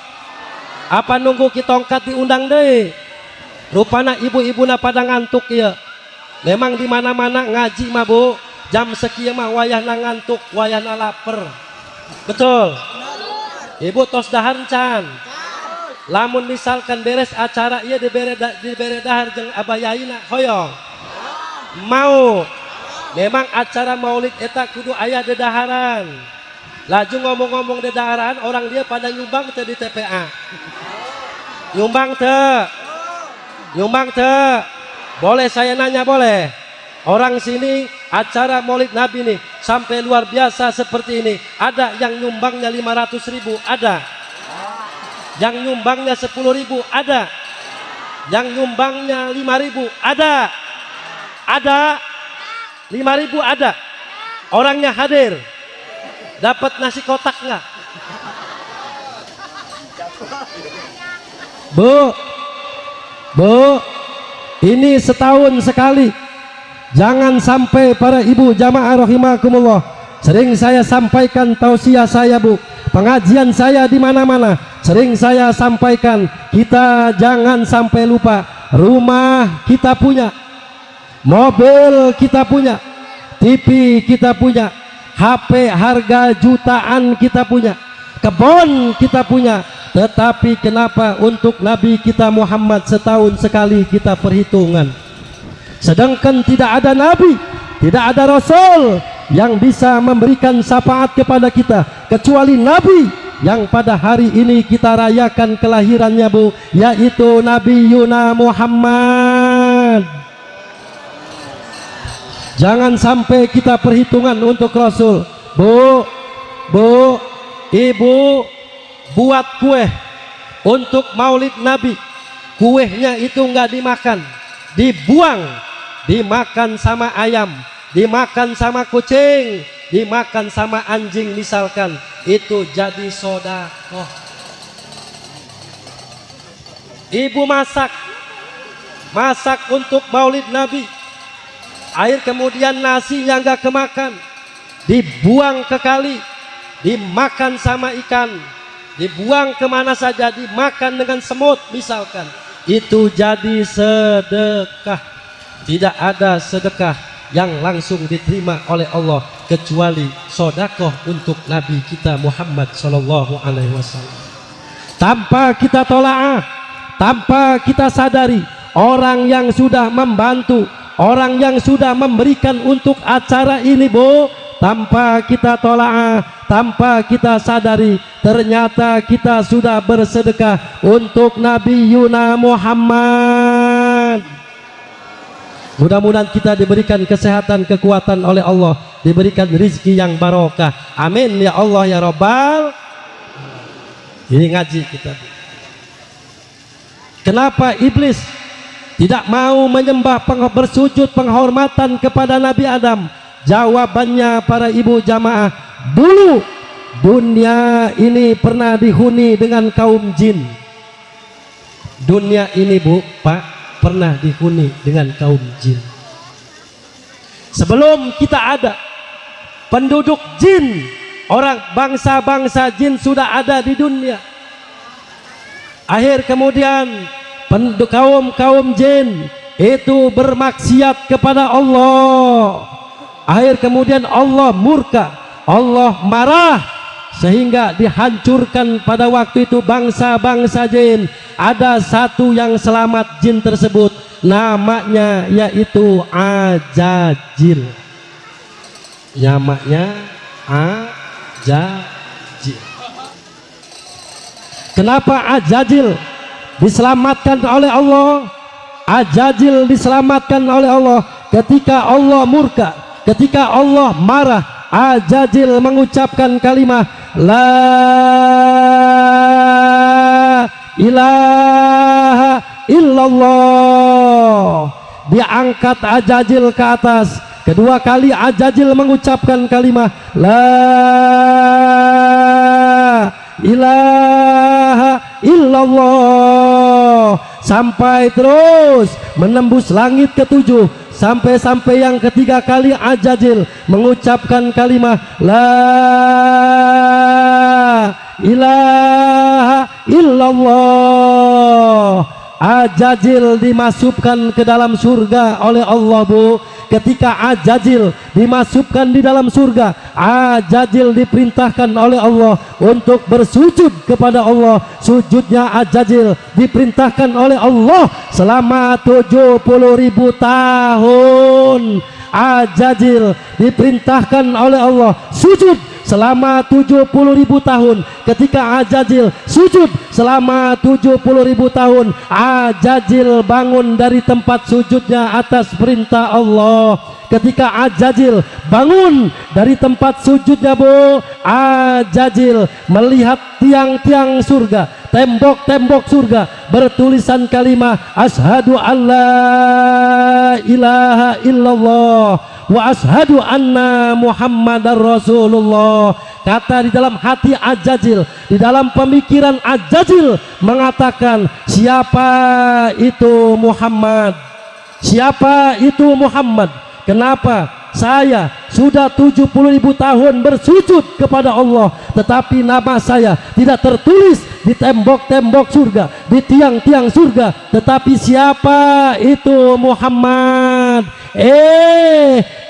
Apa nunggu kitongkat diundang deh? Rupana ibu-ibu na pada ngantuk ya. Memang di mana-mana ngaji mah Bu, jam sekian mah wayahna ngantuk, wayahna lapar. Betul? Ibu tos dahar can. Lamun misalkan beres acara ieu dibere dahar jeung Abah Yayina hoyong. Mau. Memang acara maulid eta kudu aya dedaharan. Laju ngomong-ngomong dedaharan, orang dia pada nyumbang teh di TPA. Nyumbang teh. Nyumbang teh. Boleh saya nanya boleh? Orang sini acara maulid Nabi nih sampai luar biasa seperti ini. Ada yang nyumbangnya 500.000, ada. Yang nyumbangnya 10.000, ada. Yang nyumbangnya 5.000, ada. Ada. 5.000 ada. Orangnya hadir. Dapat nasi kotak nggak? Bu, ini setahun sekali. Jangan sampai para ibu jamaah rahimakumullah. Sering saya sampaikan tausiah saya Bu, pengajian saya di mana-mana. Sering saya sampaikan, kita jangan sampai lupa rumah kita punya, mobil kita punya, TV kita punya, HP harga jutaan kita punya. kebun kita punya, tetapi kenapa untuk Nabi kita Muhammad setahun sekali kita perhitungan, sedangkan tidak ada Nabi, tidak ada Rasul yang bisa memberikan syafaat kepada kita kecuali Nabi yang pada hari ini kita rayakan kelahirannya, Bu, yaitu Nabi Yuna Muhammad. Jangan sampai kita perhitungan untuk Rasul. Bu, Ibu buat kue untuk Maulid Nabi, kuenya itu nggak dimakan, dibuang, dimakan sama ayam, dimakan sama kucing, dimakan sama anjing misalkan, itu jadi sedekah. Ibu masak untuk Maulid Nabi, air kemudian nasinya nggak kemakan, dibuang ke kali, dimakan sama ikan, dibuang kemana saja, dimakan dengan semut misalkan, itu jadi sedekah. Tidak ada sedekah yang langsung diterima oleh Allah kecuali sedekah untuk Nabi kita Muhammad sallallahu alaihi wasallam. Tanpa kita tolaah, tanpa kita sadari, orang yang sudah membantu, orang yang sudah memberikan untuk acara ini, Bu, tanpa kita tolaah, tanpa kita sadari, ternyata kita sudah bersedekah untuk Nabi Yuna Muhammad. Mudah-mudahan kita diberikan kesehatan, kekuatan oleh Allah, diberikan rezeki yang barokah. Amin ya Allah ya Rabbal. Ini ngaji kita. Kenapa iblis tidak mau menyembah, bersujud penghormatan kepada Nabi Adam? Jawabannya para ibu jamaah, dulu dunia ini pernah dihuni dengan kaum jin. Dunia ini, Bu, Pak, pernah dihuni dengan kaum jin. Sebelum kita ada, penduduk jin, orang bangsa-bangsa jin sudah ada di dunia. Akhir kemudian kaum jin itu bermaksiat kepada Allah. Akhir kemudian Allah murka, Allah marah, sehingga dihancurkan pada waktu itu bangsa-bangsa jin. Ada satu yang selamat jin tersebut, namanya yaitu Ajajil. Namanya Ajajil. Kenapa Ajajil diselamatkan oleh Allah? Ajajil diselamatkan oleh Allah ketika Allah murka, ketika Allah marah. Ajajil mengucapkan kalimat la ilaha illallah. Diangkat Ajajil ke atas. Kedua kali Ajajil mengucapkan kalimat la ilaha illallah, sampai terus menembus langit ketujuh, sampai yang ketiga kali Ajajil mengucapkan kalimat la ilaha illallah. Ajajil dimasukkan ke dalam surga oleh Allah, Bu. Ketika Ajajil dimasukkan di dalam surga, Ajajil diperintahkan oleh Allah untuk bersujud kepada Allah. Sujudnya Ajajil diperintahkan oleh Allah selama 70.000 tahun. Ajajil diperintahkan oleh Allah sujud selama 70.000 tahun. Ketika Ajajil sujud selama 70.000 tahun, Ajajil bangun dari tempat sujudnya atas perintah Allah. Ketika Ajajil bangun dari tempat sujudnya, Bu, Ajajil melihat tiang-tiang surga, tembok-tembok surga bertulisan kalimat asyhadu alla ilaha illallah wa asyhadu anna muhammadar rasulullah. Kata di dalam hati Ajajil, di dalam pemikiran Ajajil mengatakan, siapa itu Muhammad? Siapa itu Muhammad? Kenapa saya sudah 70.000 tahun bersujud kepada Allah, tetapi nama saya tidak tertulis di tembok-tembok surga, di tiang-tiang surga? Tetapi siapa itu Muhammad?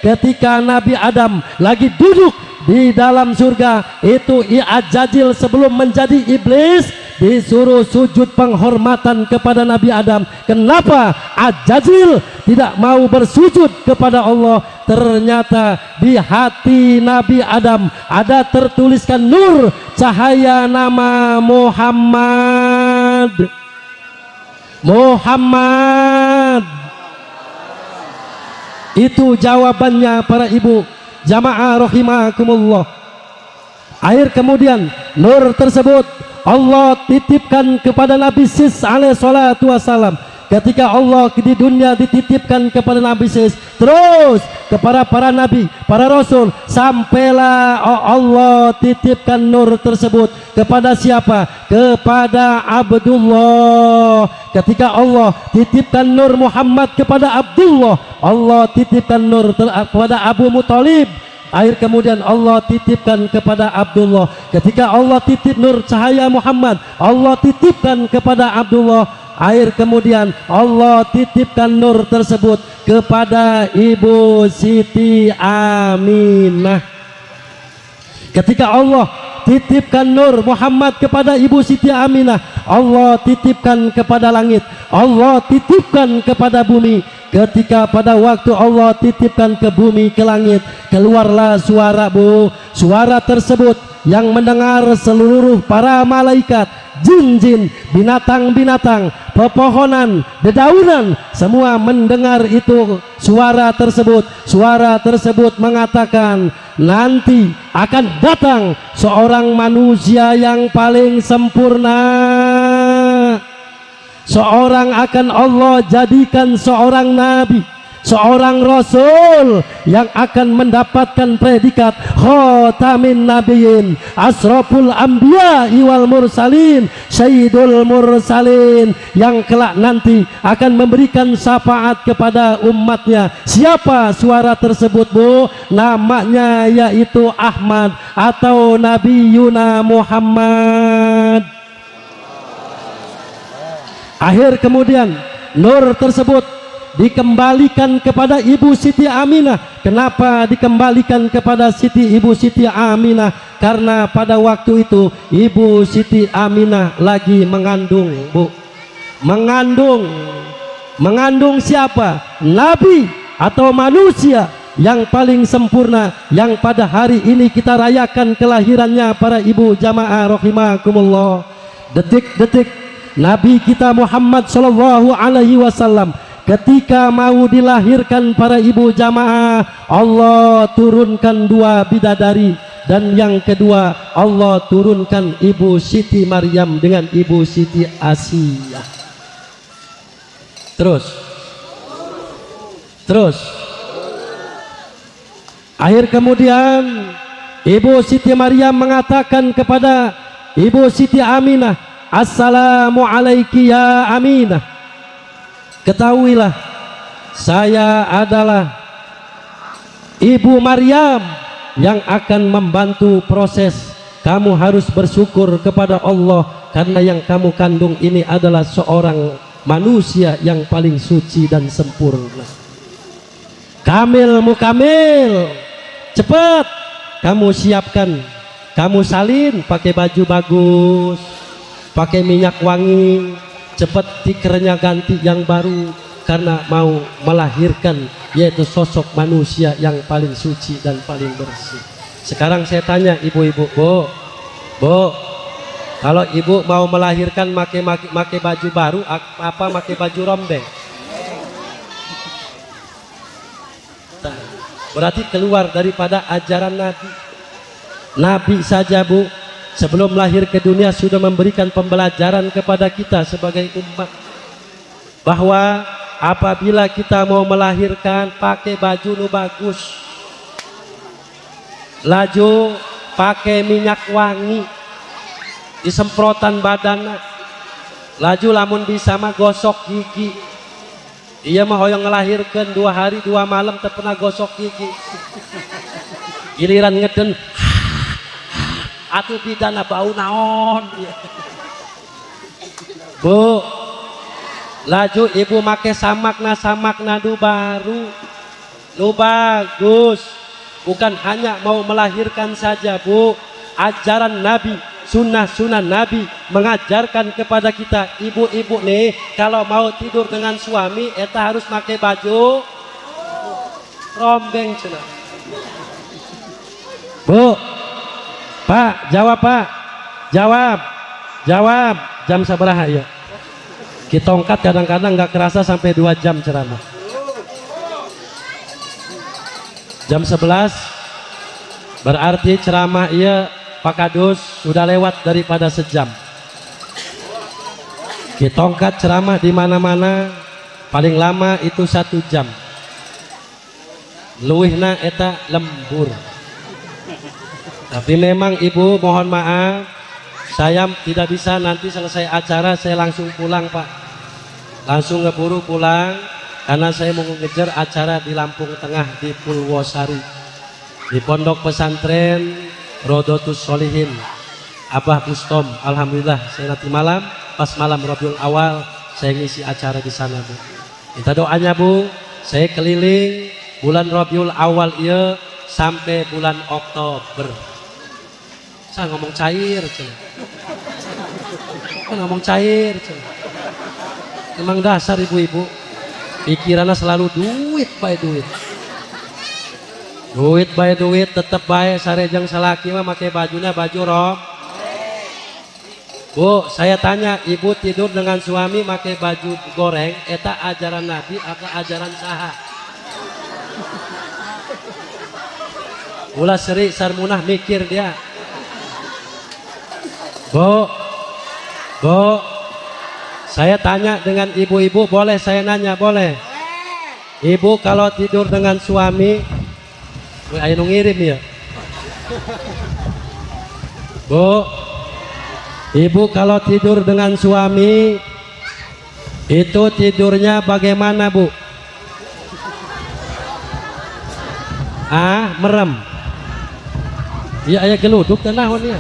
Ketika Nabi Adam lagi duduk di dalam surga itu Ajajil sebelum menjadi iblis disuruh sujud penghormatan kepada Nabi Adam. Kenapa Ajajil tidak mau bersujud kepada Allah? Ternyata di hati Nabi Adam ada tertuliskan nur, cahaya nama Muhammad. Itu jawabannya para ibu jamaah rahimakumullah. Akhir kemudian nur tersebut Allah titipkan kepada Nabi Sis alaihi salatu wassalam. Ketika Allah di dunia dititipkan kepada Nabi Sis, terus kepada para nabi, para rasul, sampailah Allah titipkan nur tersebut kepada siapa? Kepada Abdullah. Ketika Allah titipkan nur Muhammad kepada Abdullah, Allah titipkan nur kepada Abu Muthalib. Akhir kemudian Allah titipkan kepada Abdullah. Ketika Allah titip nur cahaya Muhammad, Allah titipkan kepada Abdullah. Akhir kemudian Allah titipkan nur tersebut kepada Ibu Siti Aminah. Ketika Allah titipkan nur Muhammad kepada Ibu Siti Aminah, Allah titipkan kepada langit, Allah titipkan kepada bumi. Ketika pada waktu Allah titipkan ke bumi, ke langit, keluarlah suara, Bu. Suara tersebut yang mendengar seluruh para malaikat, jin-jin, binatang-binatang, pepohonan, dedaunan, semua mendengar itu suara tersebut. Suara tersebut mengatakan, nanti akan datang seorang manusia yang paling sempurna. Seorang akan Allah jadikan seorang nabi, seorang rasul yang akan mendapatkan predikat khatamin nabiyyin, asraful anbiya wal mursalin, sayyidul mursalin, yang kelak nanti akan memberikan syafaat kepada umatnya. Siapa suara tersebut, Bu? Namanya yaitu Ahmad atau Nabi Yuna Muhammad. Akhir kemudian nur tersebut dikembalikan kepada Ibu Siti Aminah. Kenapa dikembalikan kepada Ibu Siti Aminah? Karena pada waktu itu Ibu Siti Aminah lagi mengandung, Bu. Mengandung siapa? Nabi atau manusia yang paling sempurna, yang pada hari ini kita rayakan kelahirannya para ibu jamaah rahimakumullah. Detik-detik Nabi kita Muhammad sallallahu alaihi wasallam ketika mau dilahirkan para ibu jamaah, Allah turunkan dua bidadari, dan yang kedua Allah turunkan Ibu Siti Maryam dengan Ibu Siti Asiyah. Terus akhir kemudian Ibu Siti Maryam mengatakan kepada Ibu Siti Aminah, assalamu alaiki ya Aminah, ketahuilah saya adalah Ibu Maryam yang akan membantu proses. Kamu harus bersyukur kepada Allah karena yang kamu kandung ini adalah seorang manusia yang paling suci dan sempurna. Kamil mukamil, cepat kamu siapkan, kamu salin pakai baju bagus, pakai minyak wangi, cepat tikernya ganti yang baru, karena mau melahirkan yaitu sosok manusia yang paling suci dan paling bersih. Sekarang saya tanya ibu-ibu, Bu, kalau ibu mau melahirkan make baju baru apa make baju rombeng? Berarti keluar daripada ajaran Nabi. Nabi saja, Bu, sebelum lahir ke dunia sudah memberikan pembelajaran kepada kita sebagai umat bahwa apabila kita mau melahirkan pakai baju nu bagus, laju pakai minyak wangi, disemprotan badan, laju lamun bisa mah gosok gigi. Iya mah hoyong ngelahirkan 2 hari 2 malam tak pernah gosok gigi. Giliran ngeden atuh bidana bau naon. Bu, laju ibu make samakna nu baru, nu bagus, bukan hanya mau melahirkan saja Bu, ajaran Nabi, sunnah-sunnah Nabi mengajarkan kepada kita ibu-ibu nih kalau mau tidur dengan suami eta harus pakai baju rombeng cenah. Bu, Pak, jawab Pak, jawab jam sabaraha ya? Kitongkat kadang-kadang nggak kerasa sampai 2 jam ceramah. Jam 11 berarti ceramah iya Pak Kadus sudah lewat daripada sejam. Kitongkat ceramah di mana-mana paling lama itu 1 jam. Luwihna eta lembur. Tapi memang Ibu mohon maaf, saya tidak bisa nanti selesai acara saya langsung pulang Pak, langsung ngeburu pulang karena saya mau ngejar acara di Lampung Tengah di Purwosari di Pondok Pesantren Rodotus Solihin Abah Bustom. Alhamdulillah saya nanti malam pas malam Rabiul Awal saya ngisi acara di sana Bu. Minta doanya Bu, saya keliling bulan Rabiul Awal iya sampai bulan Oktober. Saya ngomong cair ngomong cair emang dasar ibu-ibu pikirannya selalu duit by duit tetep baik sarejeng salaki mah pakai bajunya baju rok. Bu, saya tanya ibu tidur dengan suami pakai baju goreng eta ajaran Nabi atau ajaran saha? Ulah seri sarmunah mikir dia. Bu, saya tanya dengan ibu-ibu, boleh saya nanya, boleh? Ibu kalau tidur dengan suami, ayo ngirim ya. Bu, ibu kalau tidur dengan suami, itu tidurnya bagaimana Bu? Merem. Iya ayah geluduk tenahon ya.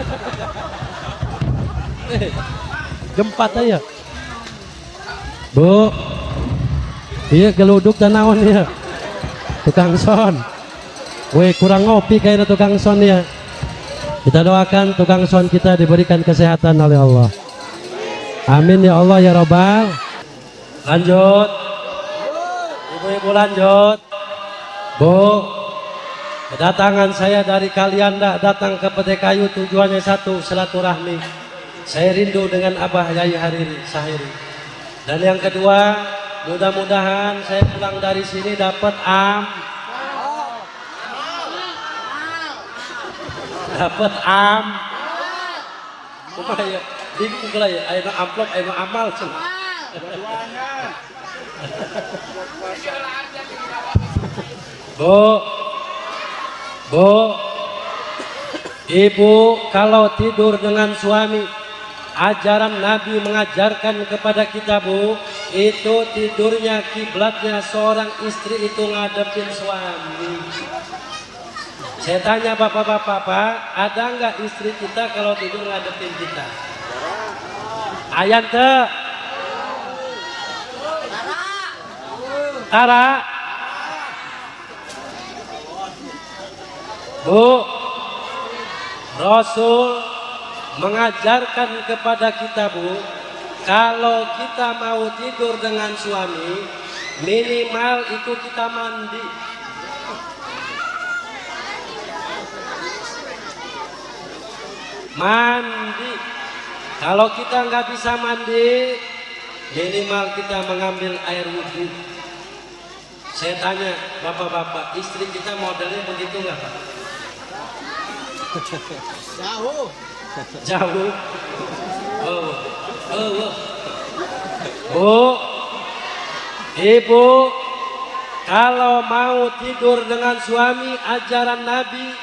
Gempat aja Bu, iya geluduk dan naon ya tukang son, weh kurang ngopi kayaknya tukang son ya. Kita doakan tukang son kita diberikan kesehatan oleh Allah, amin ya Allah ya Rabbal. Lanjut ibu-ibu, lanjut Bu. Kedatangan saya dari kalian datang ke Pete Kayu tujuannya satu, silaturahmi. Saya rindu dengan Abah Yai Hariri Sahiri. Dan yang kedua, mudah-mudahan saya pulang dari sini dapat Kumaya, bingung lah ya, ayo amplop, ayo amal cuma. Bu, ibu kalau tidur dengan suami, ajaran Nabi mengajarkan kepada kita Bu, itu tidurnya kiblatnya seorang istri itu ngadepin suami. Saya tanya bapak-bapak Pak, ada nggak istri kita kalau tidur ngadepin kita? Ayat Tara Bu, Rasul mengajarkan kepada kita Bu, kalau kita mau tidur dengan suami minimal itu kita mandi. Kalau kita nggak bisa mandi minimal kita mengambil air wudhu. Saya tanya bapak-bapak, istri kita modelnya begitu nggak Pak? Jauh. Bu, ibu kalau mau tidur dengan suami ajaran Nabi,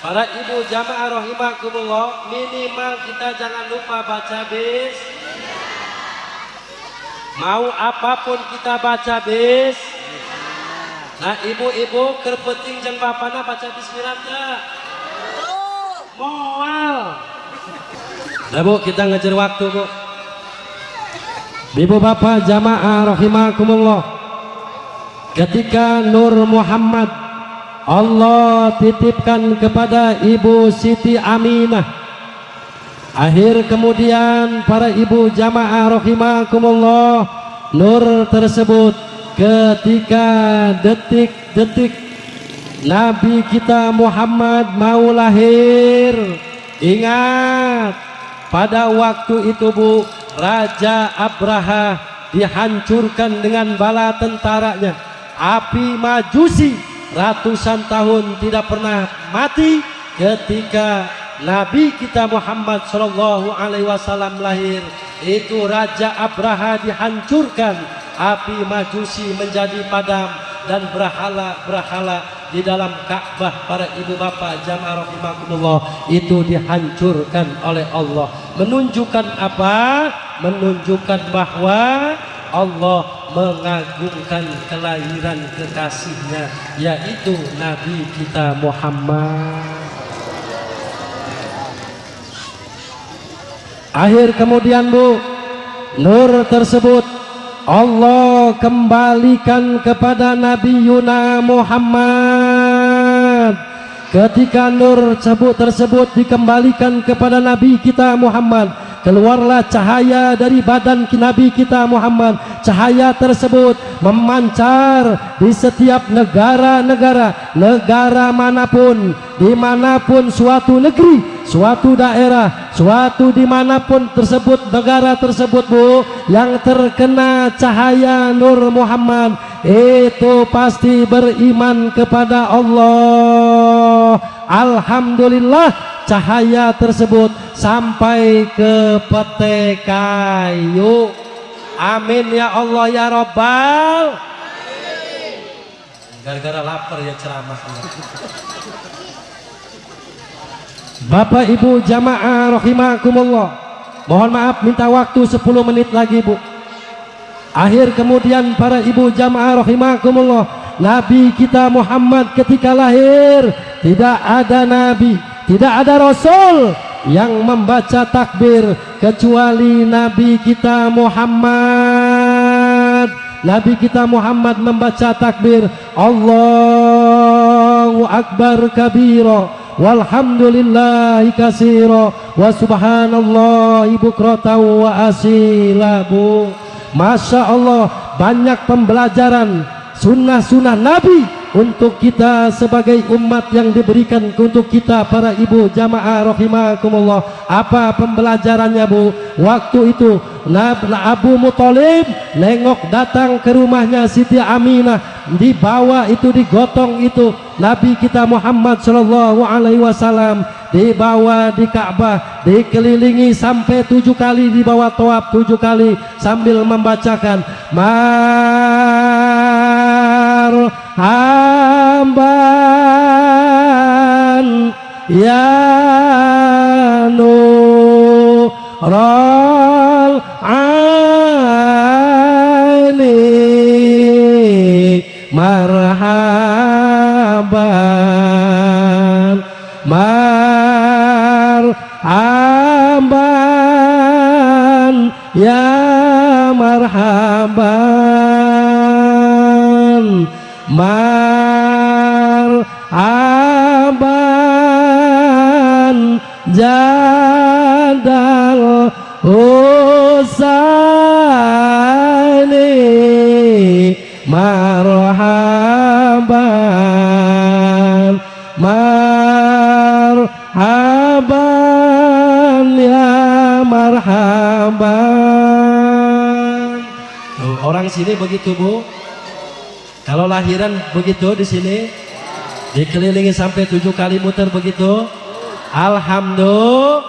para ibu jamaah rahimakumullah, minimal kita jangan lupa baca mau apapun kita baca nah ibu-ibu kerpeting jeung bapana baca bismillah tak? Moal. Nah Bu, kita ngejar waktu Bu. Ibu bapak jamaah rahimakumullah, ketika Nur Muhammad Allah titipkan kepada Ibu Siti Aminah. Akhir kemudian para ibu jamaah rahimakumullah, nur tersebut ketika detik-detik Nabi kita Muhammad mau lahir, ingat pada waktu itu Bu, Raja Abraha dihancurkan dengan bala tentaranya. Api Majusi ratusan tahun tidak pernah mati ketika Nabi kita Muhammad Shallallahu Alaihi Wasallam lahir. Itu Raja Abraha dihancurkan, api Majusi menjadi padam, dan berhala-berhala di dalam Ka'bah para ibu bapak jamaah rahimakumullah itu dihancurkan oleh Allah. Menunjukkan apa? Menunjukkan bahwa Allah mengagungkan kelahiran kekasihnya, yaitu Nabi kita Muhammad. Akhir kemudian Bu, nur tersebut Allah kembalikan kepada Nabi Yuna Muhammad. Ketika nur tersebut dikembalikan kepada Nabi kita Muhammad, keluarlah cahaya dari badan Nabi kita Muhammad. Cahaya tersebut memancar di setiap negara manapun, dimanapun suatu negeri, suatu daerah, suatu dimanapun tersebut, negara tersebut Bu, yang terkena cahaya nur Muhammad itu pasti beriman kepada Allah. Alhamdulillah, cahaya tersebut sampai ke pete kayu. Amin ya Allah ya Rabbal. Gara-gara lapar ya ceramah. Bapak Ibu jamaah rahimakumullah, mohon maaf minta waktu 10 menit lagi Bu. Akhir kemudian para ibu jamaah rahimakumullah, Nabi kita Muhammad ketika lahir tidak ada nabi, tidak ada rasul yang membaca takbir kecuali Nabi kita Muhammad. Nabi kita Muhammad membaca takbir Allahu Akbar kabira walhamdulillahi katsira wa subhanallahi bukratan wa asila Bu. Masya Allah, banyak pembelajaran sunnah-sunnah Nabi untuk kita sebagai umat yang diberikan untuk kita para ibu jamaah rahimakumullah. Apa pembelajarannya Bu? Waktu itu Abu Muthalib nengok datang ke rumahnya Siti Aminah, dibawa itu, digotong itu Nabi kita Muhammad Shallallahu Alaihi Wasallam, dibawa di Ka'bah, dikelilingi sampai 7 kali, dibawa tawaf 7 kali sambil membacakan marhaban ya nural aini marhaban marhaban ya marhaban marhaban jadal husaini marhaban marhaban ya marhaban. Tuh, orang sini begitu Bu, kalau lahiran begitu di sini dikelilingi sampai 7 kali muter begitu. Alhamdulillah.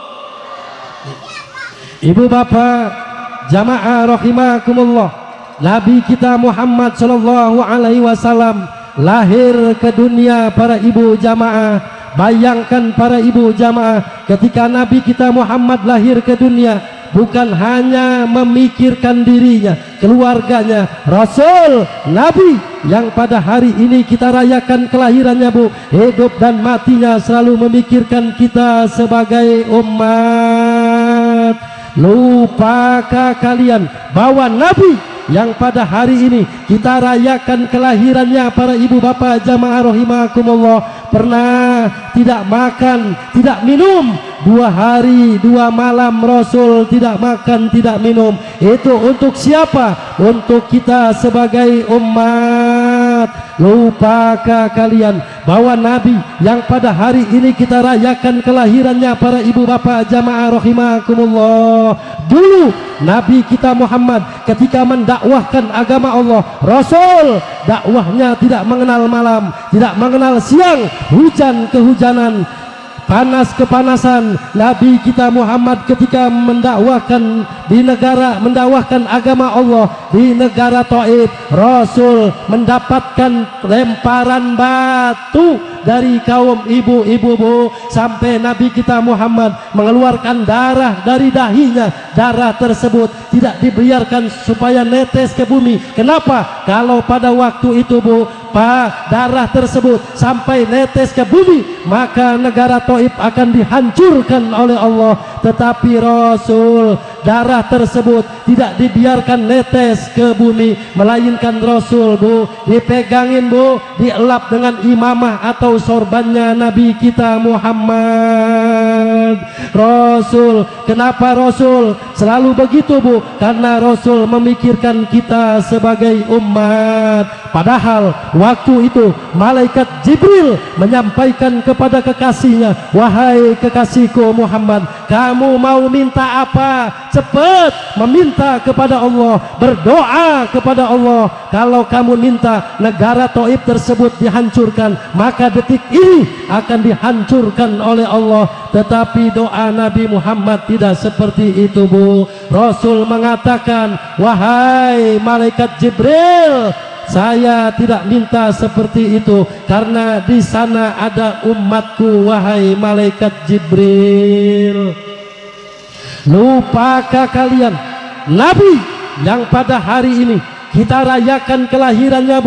Ibu bapak jamaah rahimakumullah, Nabi kita Muhammad Shallallahu Alaihi Wasallam lahir ke dunia para ibu jamaah. Bayangkan para ibu jamaah, ketika Nabi kita Muhammad lahir ke dunia, bukan hanya memikirkan dirinya, keluarganya, Rasul, Nabi yang pada hari ini kita rayakan kelahirannya Bu, hidup dan matinya selalu memikirkan kita sebagai umat. Lupakah kalian bahwa Nabi yang pada hari ini kita rayakan kelahirannya para ibu bapak jamaah rahimakumullah, pernah tidak makan, tidak minum 2 hari 2 malam Rasul tidak makan, tidak minum. Itu untuk siapa? Untuk kita sebagai umat. Lupakah kalian bahwa Nabi yang pada hari ini kita rayakan kelahirannya para ibu bapak jamaah rahimakumullah, dulu Nabi kita Muhammad ketika mendakwahkan agama Allah, Rasul dakwahnya tidak mengenal malam, tidak mengenal siang, hujan kehujanan, panas kepanasan. Nabi kita Muhammad ketika mendakwahkan di negara, mendakwahkan agama Allah di negara Taif, Rasul mendapatkan lemparan batu dari kaum ibu-ibu, sampai Nabi kita Muhammad mengeluarkan darah dari dahinya. Darah tersebut tidak dibiarkan supaya netes ke bumi. Kenapa? Kalau pada waktu itu darah tersebut sampai netes ke bumi, maka negara Taif akan dihancurkan oleh Allah. Tetapi Rasul, darah tersebut tidak dibiarkan netes ke bumi, melainkan Rasul dipegangin dielap dengan imamah atau sorbannya Nabi kita Muhammad. Rasul, kenapa Rasul selalu begitu karena Rasul memikirkan kita sebagai umat. Padahal waktu itu malaikat Jibril menyampaikan kepada kekasihnya, wahai kekasihku Muhammad, kamu mau minta apa? Cepat meminta kepada Allah, berdoa kepada Allah. Kalau kamu minta negara Taif tersebut dihancurkan, maka detik ini akan dihancurkan oleh Allah. Tetapi doa Nabi Muhammad tidak seperti itu, Rasul mengatakan, wahai malaikat Jibril, saya tidak minta seperti itu karena di sana ada umatku, wahai malaikat Jibril. Lupakah kalian Nabi yang pada hari ini kita rayakan kelahirannya,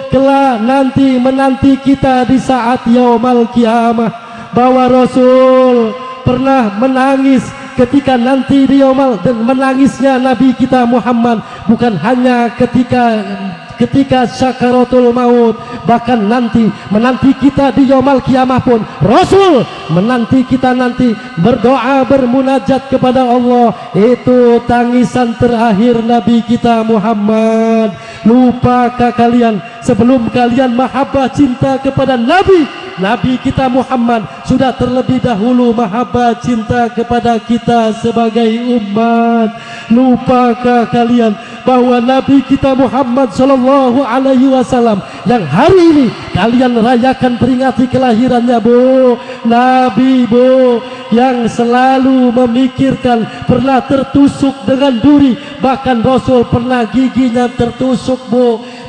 kelak nanti menanti kita di saat yaumal kiamah, bahwa Rasul pernah menangis ketika nanti di yaumal, dan menangisnya Nabi kita Muhammad bukan hanya ketika syakaratul maut, bahkan nanti menanti kita di yaumal kiamah pun Rasul menanti kita nanti berdoa, bermunajat kepada Allah. Itu tangisan terakhir Nabi kita Muhammad. Lupakah kalian sebelum kalian mahabbah cinta kepada Nabi kita Muhammad sudah terlebih dahulu mahabbah cinta kepada kita sebagai umat? Lupakah kalian bahwa Nabi kita Muhammad sallallahu alaihi wasallam yang hari ini kalian rayakan peringati kelahirannya, Nabi yang selalu memikirkan, pernah tertusuk dengan duri, bahkan Rasul pernah giginya tertusuk,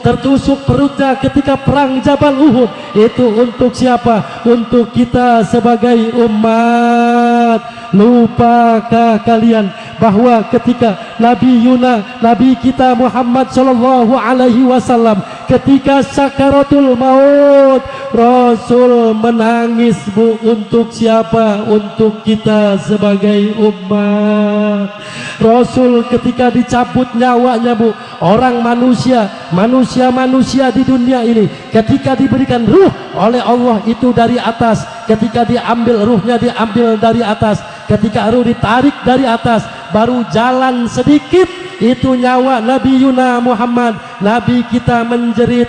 tertusuk perutnya ketika perang Jabal Uhud. Itu untuk siapa? Untuk kita sebagai umat. Lupakah kalian bahwa ketika Nabi kita Muhammad sallallahu alaihi wasallam ketika sakaratul maut, Rasul menangis, untuk siapa? Untuk kita sebagai umat. Rasul ketika dicabut nyawanya, orang manusia di dunia ini ketika diberikan ruh oleh Allah itu dari atas, ketika diambil ruhnya, diambil dari atas, ketika ruh ditarik dari atas, baru jalan sedikit itu nyawa Nabi Yuna Muhammad, Nabi kita menjerit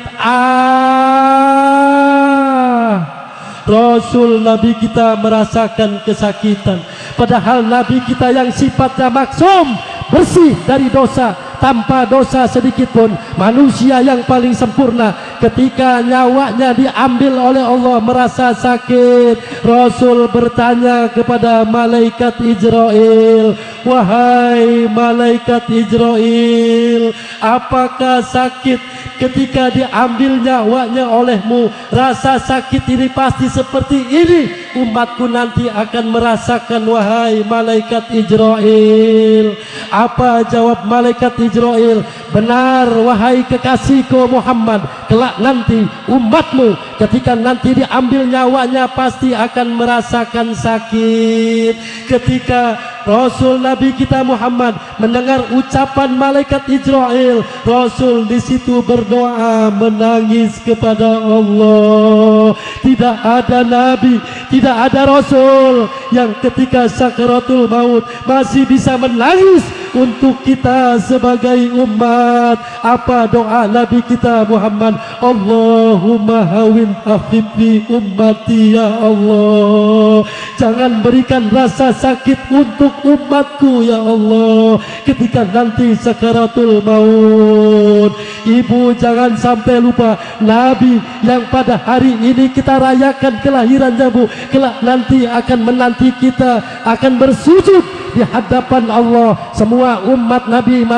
Rasul, Nabi kita merasakan kesakitan. Padahal Nabi kita yang sifatnya maksum, bersih dari dosa, tanpa dosa sedikit pun, manusia yang paling sempurna, ketika nyawanya diambil oleh Allah merasa sakit. Rasul bertanya kepada malaikat Israel, wahai malaikat Israel, apakah sakit ketika diambil nyawanya olehmu? Rasa sakit ini pasti seperti ini umatku nanti akan merasakan, wahai malaikat Israel. Apa jawab malaikat Israel? Benar wahai kekasihku Muhammad, kelak nanti umatmu ketika nanti diambil nyawanya pasti akan merasakan sakit. Ketika Rasul Nabi kita Muhammad mendengar ucapan malaikat Israel. Rasul di situ berdoa, menangis kepada Allah. Tidak ada nabi, tidak ada rasul yang ketika sakaratul maut masih bisa menangis untuk kita sebagai umat. Apa doa Nabi kita Muhammad? Allahumma hawin afifi ummati ya Allah. Jangan berikan rasa sakit untuk umatku ya Allah ketika nanti sakaratul maut. Ibu jangan sampai lupa Nabi yang pada hari ini kita rayakan kelahirannya Bu, kelak nanti akan menanti kita akan bersujud di hadapan Allah. Semua umat Nabi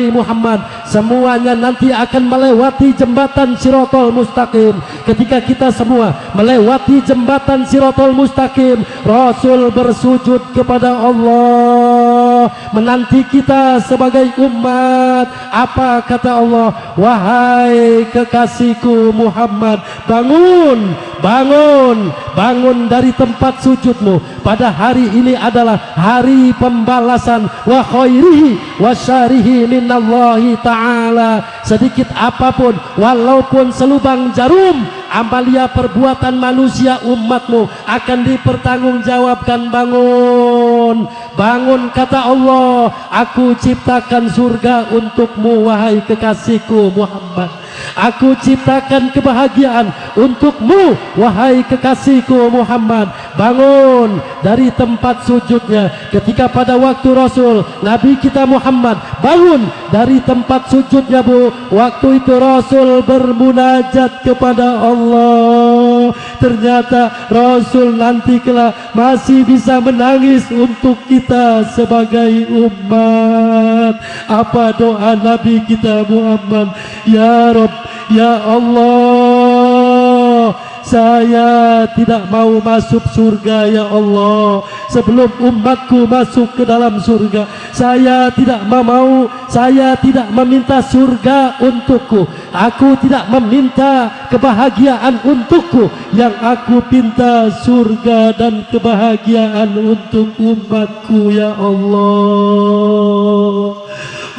Muhammad semuanya nanti akan melewati jembatan Shiratal Mustaqim. Ketika kita semua melewati jembatan Shiratal Mustaqim, Rasul bersujud kepada Allah menanti kita sebagai umat. Apa kata Allah? Wahai kekasihku Muhammad, bangun, bangun, bangun dari tempat sujudmu. Pada hari ini adalah hari pembalasan. Wa khairihi wa syarihi minallahi ta'ala. Sedikit apapun, walaupun selubang jarum, amalia perbuatan manusia umatmu akan dipertanggungjawabkan. Bangun, bangun kata Allah, aku ciptakan surga untukmu wahai kekasihku Muhammad. Aku ciptakan kebahagiaan untukmu wahai kekasihku Muhammad. Bangun dari tempat sujudnya. Ketika pada waktu Rasul Nabi kita Muhammad bangun dari tempat sujudnya Bu, waktu itu Rasul bermunajat kepada Allah. Ternyata Rasul nanti kelak masih bisa menangis untuk kita sebagai umat. Apa doa Nabi kita Muhammad? Ya Rabb, ya Allah, saya tidak mau masuk surga ya Allah sebelum umatku masuk ke dalam surga. Saya tidak mau, saya tidak meminta surga untukku. Aku tidak meminta kebahagiaan untukku. Yang aku minta surga dan kebahagiaan untuk umatku ya Allah.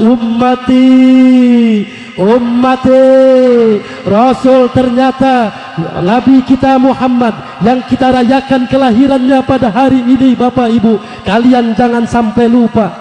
Ummati, Rasul ternyata Nabi kita Muhammad yang kita rayakan kelahirannya pada hari ini. Bapak Ibu kalian jangan sampai lupa,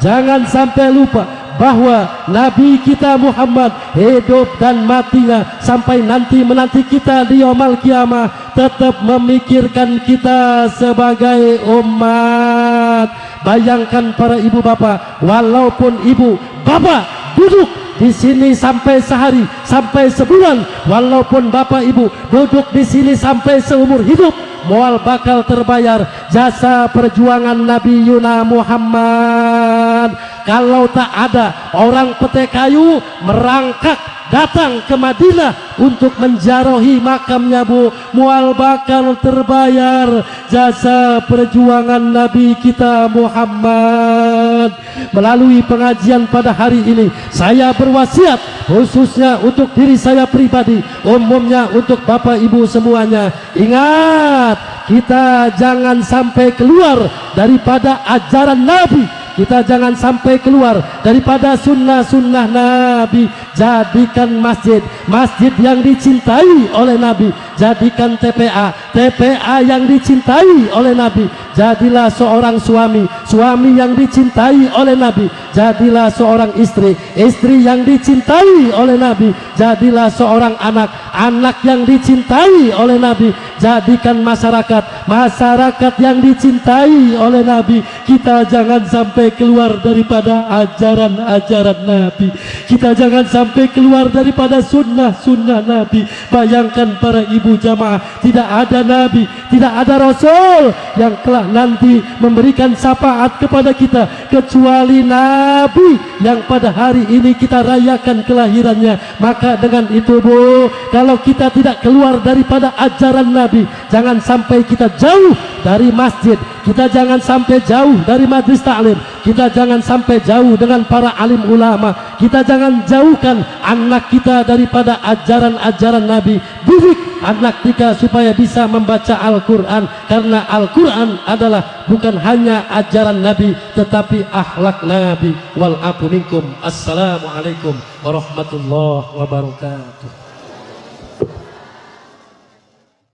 jangan sampai lupa bahwa Nabi kita Muhammad hidup dan matinya sampai nanti menanti kita di yaumul kiamah tetap memikirkan kita sebagai umat. Bayangkan para ibu bapak, walaupun ibu bapak duduk di sini sampai sehari, sampai sebulan, walaupun bapak ibu duduk di sini sampai seumur hidup, moal bakal terbayar jasa perjuangan Nabi Yuna Muhammad. Kalau tak ada orang petai kayu merangkak datang ke Madinah untuk menjarohi makamnya Bu, mual bakal terbayar jasa perjuangan Nabi kita Muhammad. Melalui pengajian pada hari ini saya berwasiat khususnya untuk diri saya pribadi, umumnya untuk Bapak Ibu semuanya. Ingat, kita jangan sampai keluar daripada ajaran Nabi. Kita jangan sampai keluar daripada sunnah-sunnah Nabi. Jadikan masjid, masjid yang dicintai oleh Nabi. Jadikan TPA, TPA yang dicintai oleh Nabi. Jadilah seorang suami, suami yang dicintai oleh Nabi. Jadilah seorang istri, istri yang dicintai oleh Nabi. Jadilah seorang anak, anak yang dicintai oleh Nabi. Jadikan masyarakat, masyarakat yang dicintai oleh Nabi. Kita jangan sampai keluar daripada ajaran-ajaran Nabi. Kita jangan sampai keluar daripada sunnah-sunnah Nabi. Bayangkan para ibu jamaah, tidak ada Nabi, tidak ada Rasul yang kelak nanti memberikan syafaat kepada kita kecuali Nabi yang pada hari ini kita rayakan kelahirannya. Maka dengan itu Bu, kalau kita tidak keluar daripada ajaran Nabi, jangan sampai kita jauh dari masjid, kita jangan sampai jauh dari majlis taklim, kita jangan sampai jauh dengan para alim ulama, kita jangan jauhkan anak kita daripada ajaran-ajaran Nabi. Didik anak kita supaya bisa membaca Al-Quran, karena Al-Quran adalah bukan hanya ajaran Nabi tetapi akhlak Nabi. Wal afu minkum. Assalamualaikum warahmatullahi wabarakatuh.